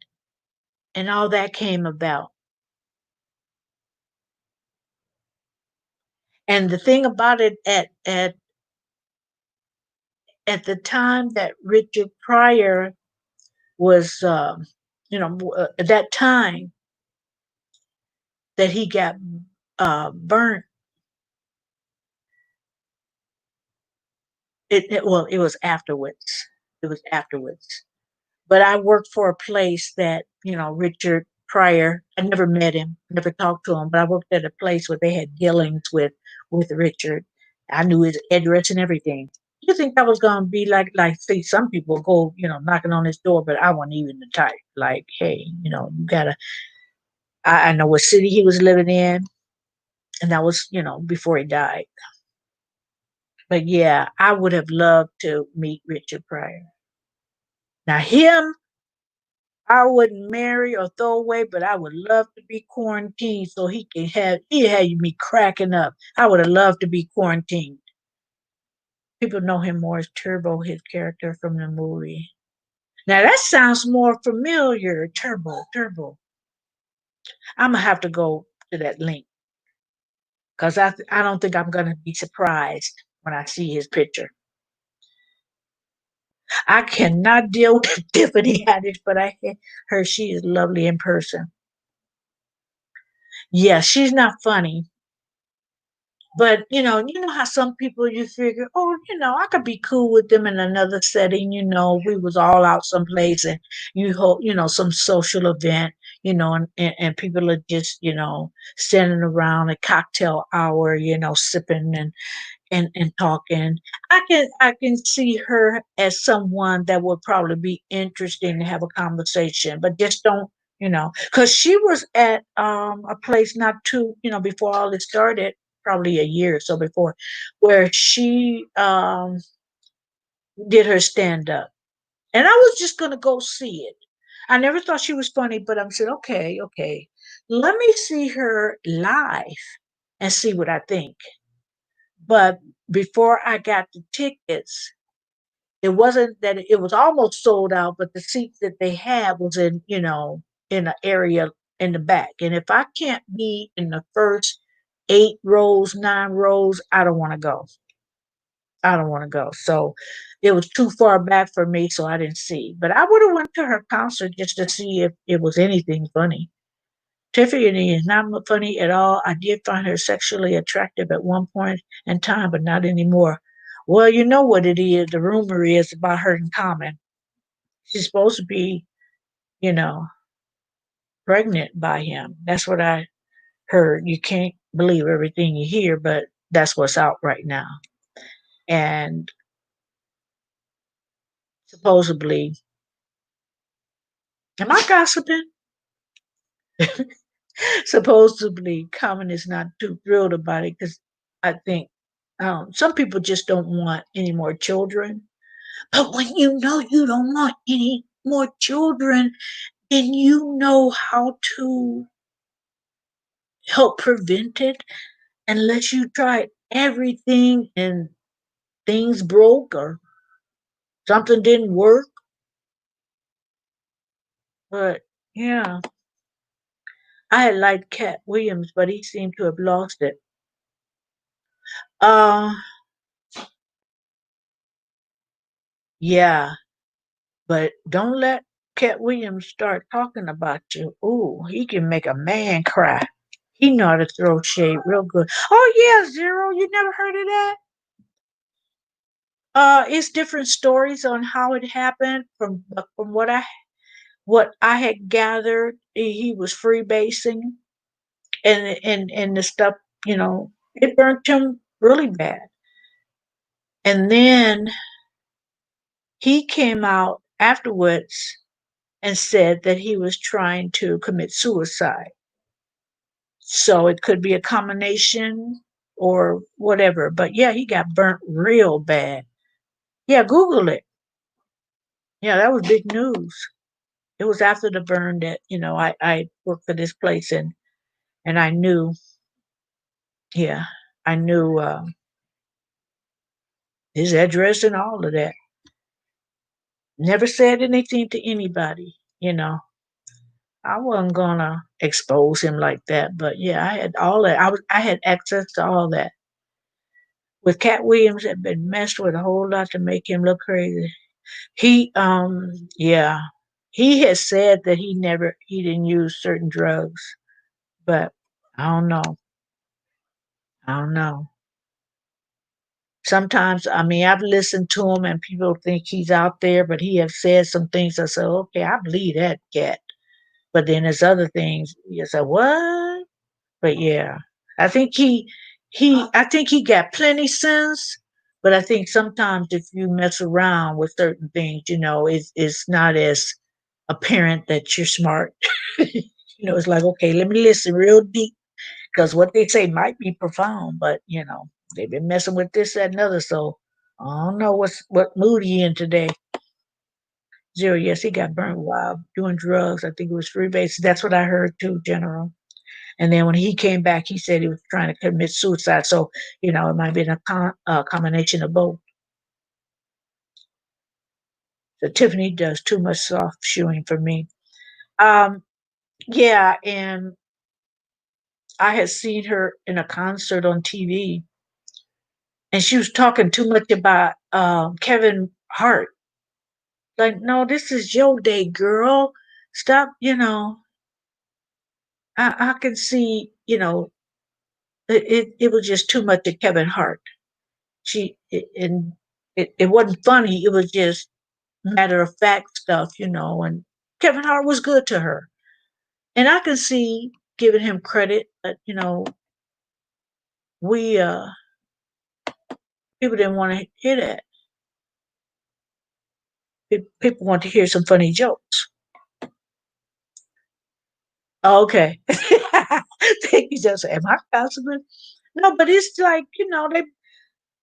came about. And the thing about it, at the time that Richard Pryor was, at that time that he got burnt, well, it was afterwards. It was afterwards. But I worked for a place that, Richard Pryor, I never met him, never talked to him, but I worked at a place where they had dealings with Richard. I knew his address and everything. You think I was gonna be like see some people go, knocking on his door, but I wasn't even the type. Like, hey, you gotta I know what city he was living in, and that was, before he died. But yeah, I would have loved to meet Richard Pryor. Now, him, I wouldn't marry or throw away, but I would love to be quarantined so he had me cracking up. I would have loved to be quarantined. People know him more as Turbo, his character from the movie. Now that sounds more familiar. Turbo, Turbo. I'm gonna have to go to that link because I don't think I'm gonna be surprised when I see his picture. I cannot deal with Tiffany Haddish, but I heard she is lovely in person. Yeah, she's not funny, but you know how some people you figure, oh, I could be cool with them in another setting. We was all out someplace, and you hope, some social event, and people are just, standing around a cocktail hour, sipping and talking. I can see her as someone that would probably be interesting to have a conversation, but just don't, because she was at a place not too, before all this started, probably a year or so before, where she did her stand up, and I was just gonna go see it. I never thought she was funny, but I'm saying, okay, okay, let me see her live and see what I think. But before I got the tickets, it wasn't that it was almost sold out, but the seats that they had was in an area in the back. And if I can't be in the first 8 rows, 9 rows, I don't want to go. I don't want to go. So it was too far back for me, so I didn't see. But I would have went to her concert just to see if it was anything funny. Tiffany is not funny at all. I did find her sexually attractive at one point in time, but not anymore. Well, you know what it is. The rumor is about her in Common. She's supposed to be, you know, pregnant by him. That's what I heard. You can't believe everything you hear, but that's what's out right now. And supposedly, am I gossiping? Supposedly, Common is not too thrilled about it because I think some people just don't want any more children. But when you know you don't want any more children, then you know how to help prevent it unless you tried everything and things broke or something didn't work. But yeah, I had liked Cat Williams, but he seemed to have lost it. Uh, yeah, but don't let Cat Williams start talking about you. Ooh, he can make a man cry. He know how to throw shade real good. Oh yeah, Zero. You never heard of that? It's different stories on how it happened. From what I had gathered, he was freebasing, and the stuff, it burnt him really bad. And then he came out afterwards and said that he was trying to commit suicide. So it could be a combination or whatever. But yeah, he got burnt real bad. Yeah, Google it. Yeah, that was big news. It was after the burn that, I worked for this place, and I knew, yeah, I knew his address and all of that. Never said anything to anybody, I wasn't gonna expose him like that, but yeah, I had all that. I had access to all that. With Cat Williams had been messed with a whole lot to make him look crazy. Yeah, he has said that he didn't use certain drugs, but I don't know. I don't know. Sometimes, I mean, I've listened to him and people think he's out there, but he have said some things. I said, okay, I believe that cat. But then there's other things you say, what? But yeah, I think I think he got plenty sense. But I think sometimes if you mess around with certain things, it's not as apparent that you're smart. It's like, okay, let me listen real deep because what they say might be profound, but they've been messing with this, that, and other. So I don't know what mood he in today. Zero, yes, he got burnt while doing drugs. I think it was freebase. That's what I heard too, General. And then when he came back, he said he was trying to commit suicide. So it might be a combination of both. So Tiffany does too much soft shoeing for me. Um, yeah, and I had seen her in a concert on TV, and she was talking too much about Kevin Hart. Like, no, this is your day, girl. Stop. I can see. It was just too much of Kevin Hart. And it wasn't funny. It was just matter of fact stuff. And Kevin Hart was good to her, and I can see giving him credit, but we people didn't want to hear that. People want to hear some funny jokes. Okay. Thank you, just am I gossiping? No, but it's like,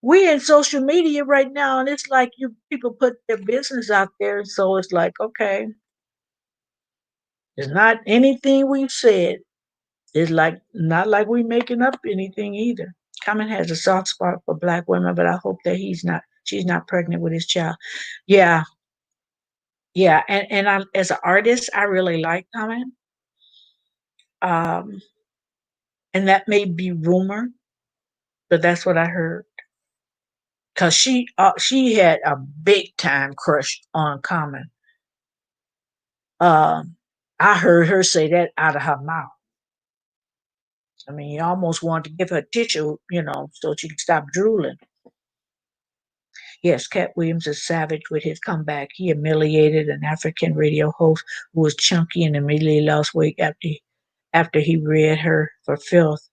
we in social media right now, and it's like you people put their business out there, so it's like, okay, it's not anything we've said. It's like not like we making up anything either. Common has a soft spot for black women, but I hope that she's not pregnant with his child. Yeah, yeah, and as an artist, I really like Common. Um, and that may be rumor, but that's what I heard. Cause she had a big time crush on Common. Um, I heard her say that out of her mouth. I mean, you almost wanted to give her tissue, so she could stop drooling. Yes, Cat Williams is savage with his comeback. He humiliated an African radio host who was chunky and immediately lost weight after he read her for filth.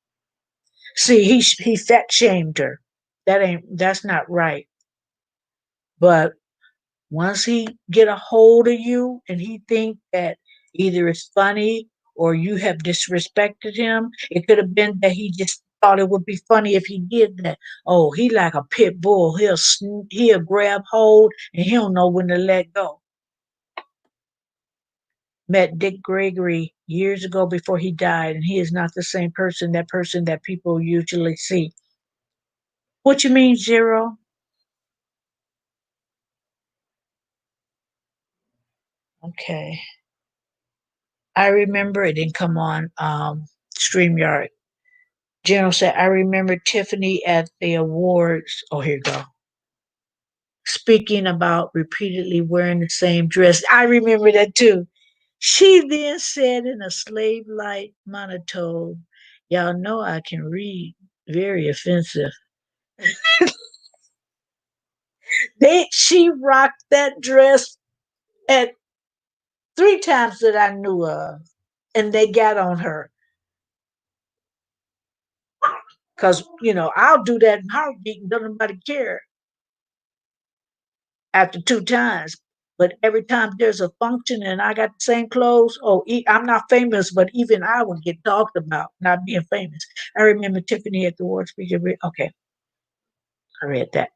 See, he fat shamed her. That's not right. But once he get a hold of you and he think that either it's funny or you have disrespected him, it could have been that he just thought it would be funny if he did that. Oh, he like a pit bull. He'll grab hold and he don't know when to let go. Met Dick Gregory years ago before he died, and he is not the same person. That person that people usually see. What you mean, Zero? Okay. I remember it didn't come on StreamYard. General said, I remember Tiffany at the awards. Oh, here you go. Speaking about repeatedly wearing the same dress. I remember that too. She then said in a slave like monotone, y'all know I can read. Very offensive. She rocked that dress at 3 times that I knew of. And they got on her. Because, I'll do that in heartbeat and don't nobody care after 2 times. But every time there's a function and I got the same clothes, I'm not famous, but even I would get talked about not being famous. I remember Tiffany at the award speaker. Okay, I read that.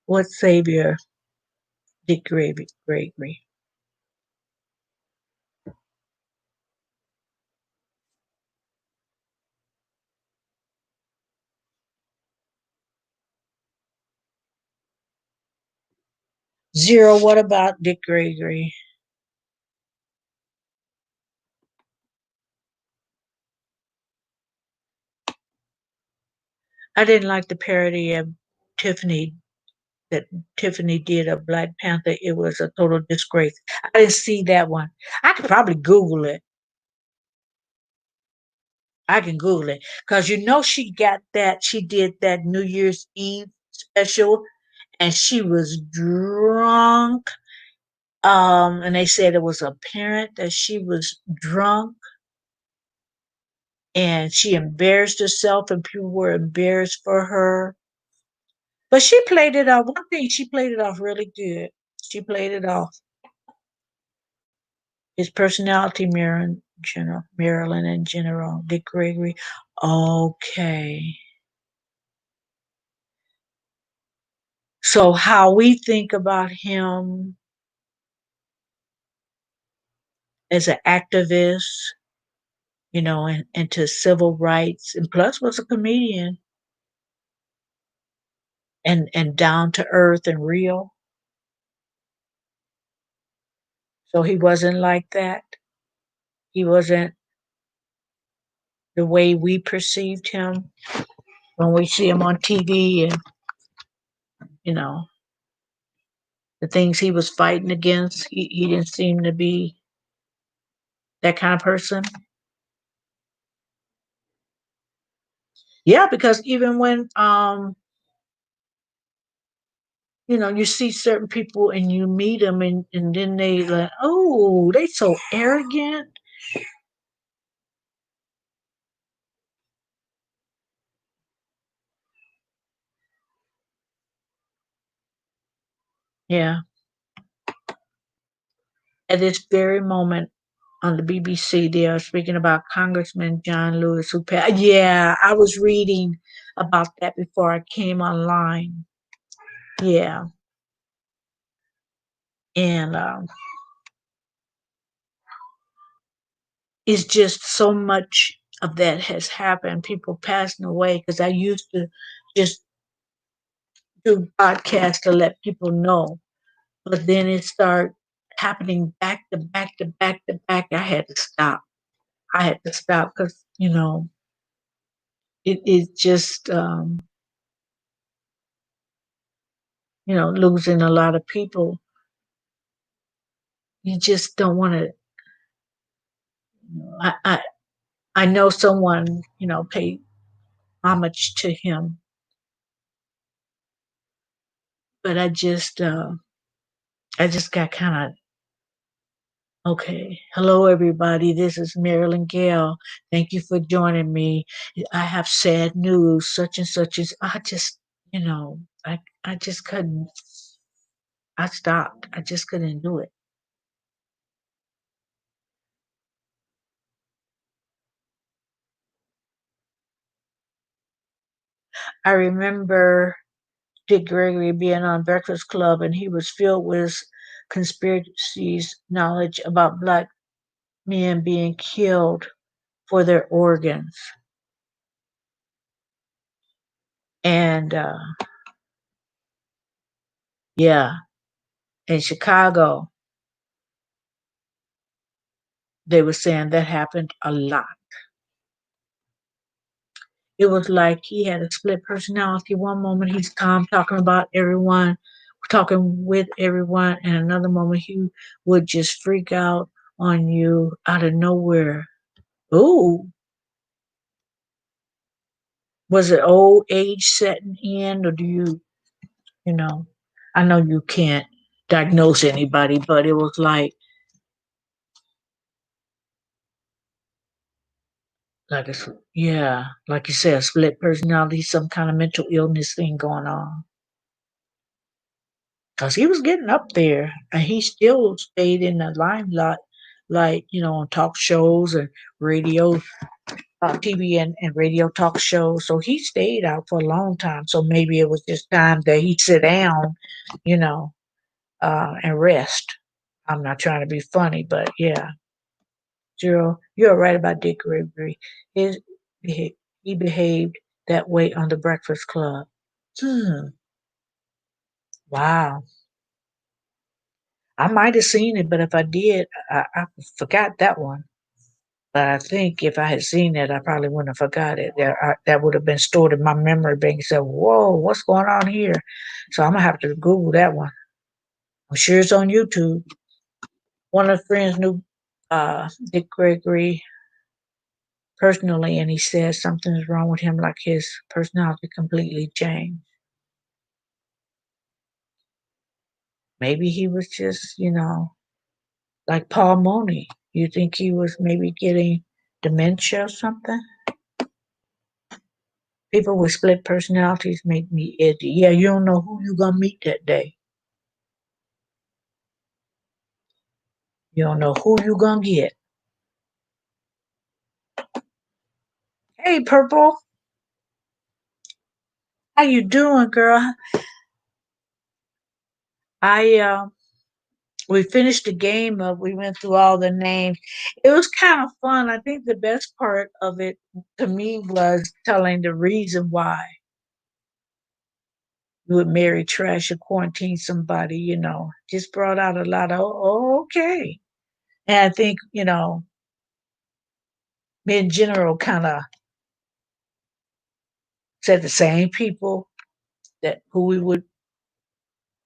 What savior did Gregory? Zero, what about Dick Gregory? I didn't like the parody of Tiffany that Tiffany did of Black Panther. It was a total disgrace. I didn't see that one. I could probably Google it. I can Google it because she got that. She did that New Year's Eve special, and she was drunk. And they said it was apparent that she was drunk, and she embarrassed herself, and people were embarrassed for her. But she played it off. One thing, she played it off really good. She played it off. His personality, Marilyn in general, Dick Gregory. Okay. So how we think about him as an activist, and into civil rights, and plus was a comedian and down to earth and real. So he wasn't like that. He wasn't the way we perceived him when we see him on TV, and you know the things he was fighting against. He didn't seem to be that kind of person. Yeah, because even when you see certain people and you meet them, and then they like, oh, they so arrogant. Yeah. At this very moment on the BBC, they are speaking about Congressman John Lewis who passed. Yeah, I was reading about that before I came online. Yeah, and it's just so much of that has happened. People passing away because I used to just do podcasts to let people know, but then it started happening back to back to back to back. I had to stop. I had to stop because it just losing a lot of people. You just don't want to. I know someone paid homage to him, but I just got kind of okay. Hello, everybody. This is Marilyn Gale. Thank you for joining me. I have sad news. Such and such is. I just couldn't. I stopped. I just couldn't do it. I remember Dick Gregory being on Breakfast Club, and he was filled with conspiracies, knowledge about black men being killed for their organs. And yeah, in Chicago, they were saying that happened a lot. It was like he had a split personality. One moment he's calm, talking about everyone, talking with everyone, and another moment he would just freak out on you out of nowhere. Ooh, was it old age setting in, or do you know? I know you can't diagnose anybody, but it was like yeah, like you said, a split personality, some kind of mental illness thing going on. Cause he was getting up there, and he still stayed in the limelight, like on talk shows and radio, TV and radio talk shows. So he stayed out for a long time. So maybe it was just time that he sit down, you know, and rest. I'm not trying to be funny, but yeah, you're right about Dick Gregory. His he behaved that way on the Breakfast Club. Hmm. Wow. I might have seen it, but if I did, I forgot that one. But I think if I had seen it, I probably wouldn't have forgot it. That would have been stored in my memory bank and said, whoa, what's going on here? So I'm going to have to Google that one. I'm sure it's on YouTube. One of the friends knew Dick Gregory personally, and he said something's wrong with him, like his personality completely changed. Maybe he was just, like Paul Mooney. You think he was maybe getting dementia or something? People with split personalities make me edgy. Yeah, you don't know who you're gonna meet that day. You don't know who you gonna get. Hey, Purple, how you doing, girl? I we finished the game up. We went through all the names. It was kind of fun. I think the best part of it to me was telling the reason why you would marry trash or quarantine somebody. Just brought out a lot of okay. And I think me in general kind of said the same people that who we would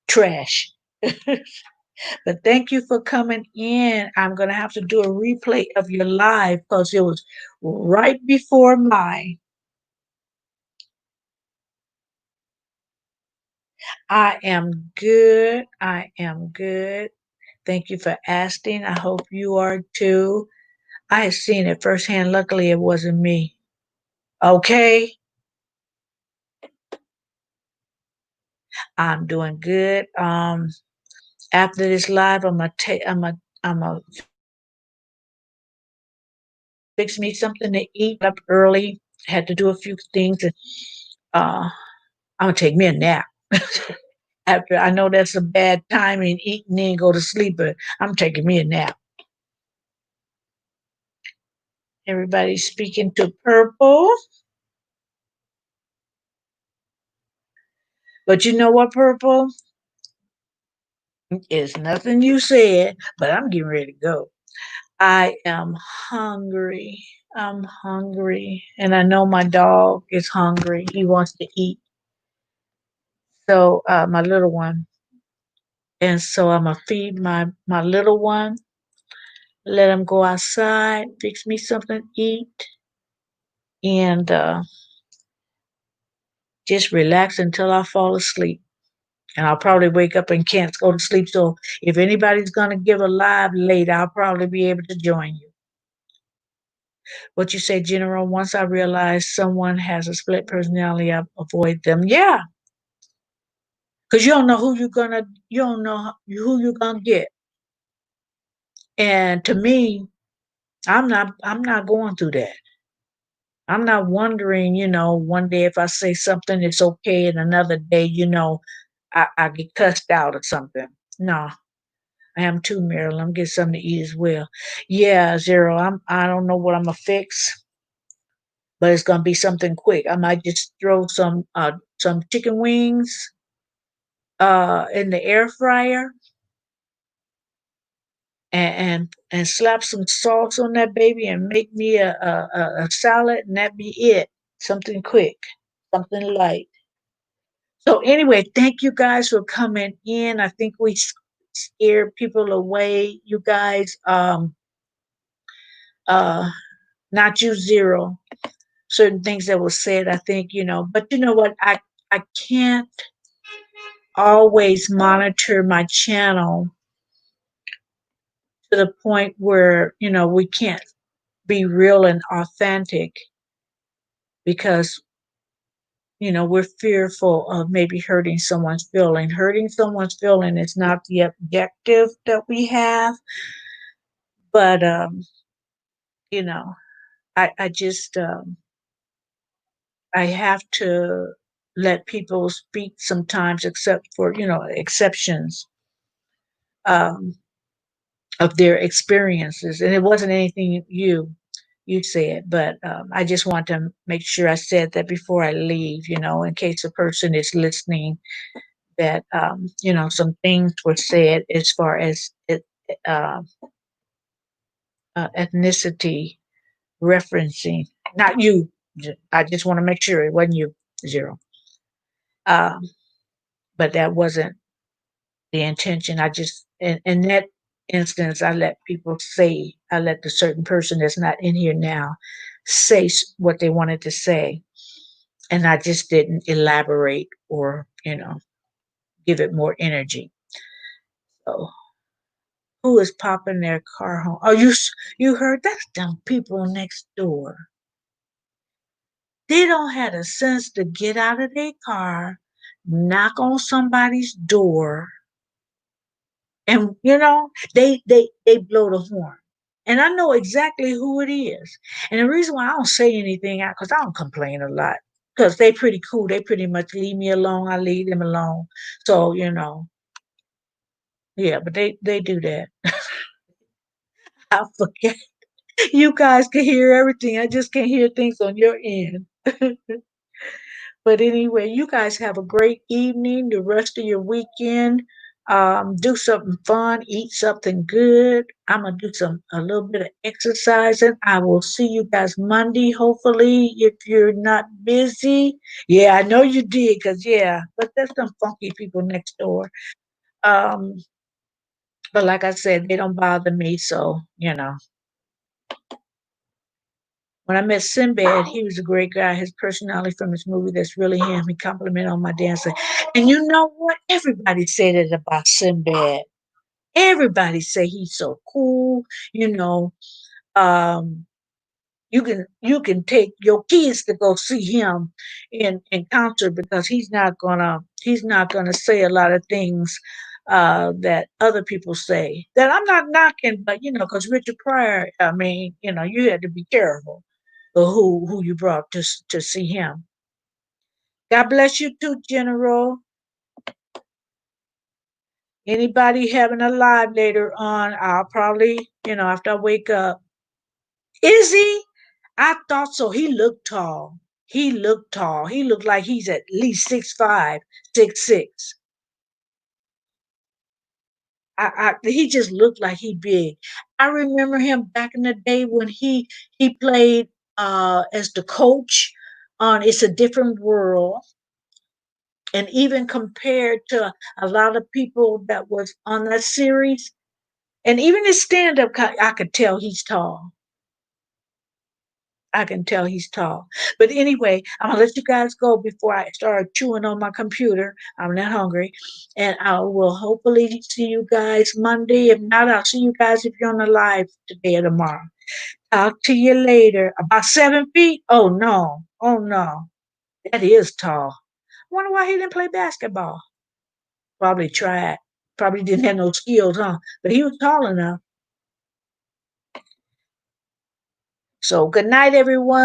trash. But thank you for coming in. I'm going to have to do a replay of your live because it was right before mine. I am good. I am good. Thank you for asking. I hope you are too. I had seen it firsthand. Luckily, it wasn't me. Okay. I'm doing good. After this live, I'm gonna fix me something to eat up early. Had to do a few things. And, I'm gonna take me a nap. After I know that's a bad timing, eat and then go to sleep, but I'm taking me a nap. Everybody's speaking to Purple. But you know what, Purple? It's nothing you said, but I'm getting ready to go. I am hungry. I'm hungry. And I know my dog is hungry. He wants to eat. So, my little one. And so I'm going to feed my little one, let him go outside, fix me something to eat, and just relax until I fall asleep. And I'll probably wake up and can't go to sleep. So if anybody's going to give a live late, I'll probably be able to join you. What you say, General, once I realize someone has a split personality, I avoid them. Yeah, because you don't know who you're gonna get. And to me, I'm not going through that. I'm not wondering, one day if I say something, it's okay, and another day, I get cussed out or something. No, I am too, Marilyn. I'm getting something to eat as well. Yeah, Zero. I don't know what I'm gonna fix, but it's gonna be something quick. I might just throw some chicken wings in the air fryer and slap some sauce on that baby and make me a salad and that be it. Something quick, something light. So anyway, thank you guys for coming in. I think we scared people away. You guys, uh, not you, Zero. Certain things that were said, I think, but you know what? I can't always monitor my channel to the point where, we can't be real and authentic because, we're fearful of maybe hurting someone's feeling. Hurting someone's feeling is not the objective that we have, but, you know, I just, I have to let people speak sometimes, except for, exceptions. Um, of their experiences. And it wasn't anything you said, but I just want to make sure I said that before I leave, in case the person is listening, that, some things were said as far as uh, ethnicity referencing, not you. I just want to make sure it wasn't you, Zero. Um, but that wasn't the intention. I just in that instance, I let people say, I let the certain person that's not in here now say what they wanted to say, and I just didn't elaborate or give it more energy. So who is popping their car home? Oh, you heard that's them people next door. They don't have the sense to get out of their car, knock on somebody's door, And they blow the horn. And I know exactly who it is. And the reason why I don't say anything out, because I don't complain a lot. Because they pretty cool. They pretty much leave me alone. I leave them alone. So, yeah, but they do that. I forget. You guys can hear everything. I just can't hear things on your end. But anyway, you guys have a great evening, the rest of your weekend. Do something fun, eat something good. I'm gonna do a little bit of exercising. I will see you guys Monday, hopefully, if you're not busy. Yeah, I know you did, cause yeah, but there's some funky people next door. Um, but like I said, they don't bother me, so When I met Sinbad, he was a great guy. His personality from his movie, that's really him. He complimented on my dancing. And you know what? Everybody said it about Sinbad. Everybody say he's so cool. You know, um, you can take your kids to go see him in concert because he's not gonna say a lot of things that other people say that I'm not knocking, but because Richard Pryor, I mean, you had to be careful of who you brought to see him. God bless you too, General. Anybody having a live later on, I'll probably, after I wake up. Is he? I thought so. He looked tall. He looked tall. He looked like he's at least 6'5", 6'6". He just looked like he big. I remember him back in the day when he played as the coach on It's a Different World, and even compared to a lot of people that was on that series, and even his stand up, I could tell he's tall. I can tell he's tall. But anyway, I'm gonna let you guys go before I start chewing on my computer. I'm not hungry. And I will hopefully see you guys Monday. If not, I'll see you guys if you're on the live today or tomorrow. Talk to you later. About 7 feet? Oh no. Oh no. That is tall. I wonder why he didn't play basketball. Probably tried. Probably didn't have no skills, huh? But he was tall enough. So good night, everyone.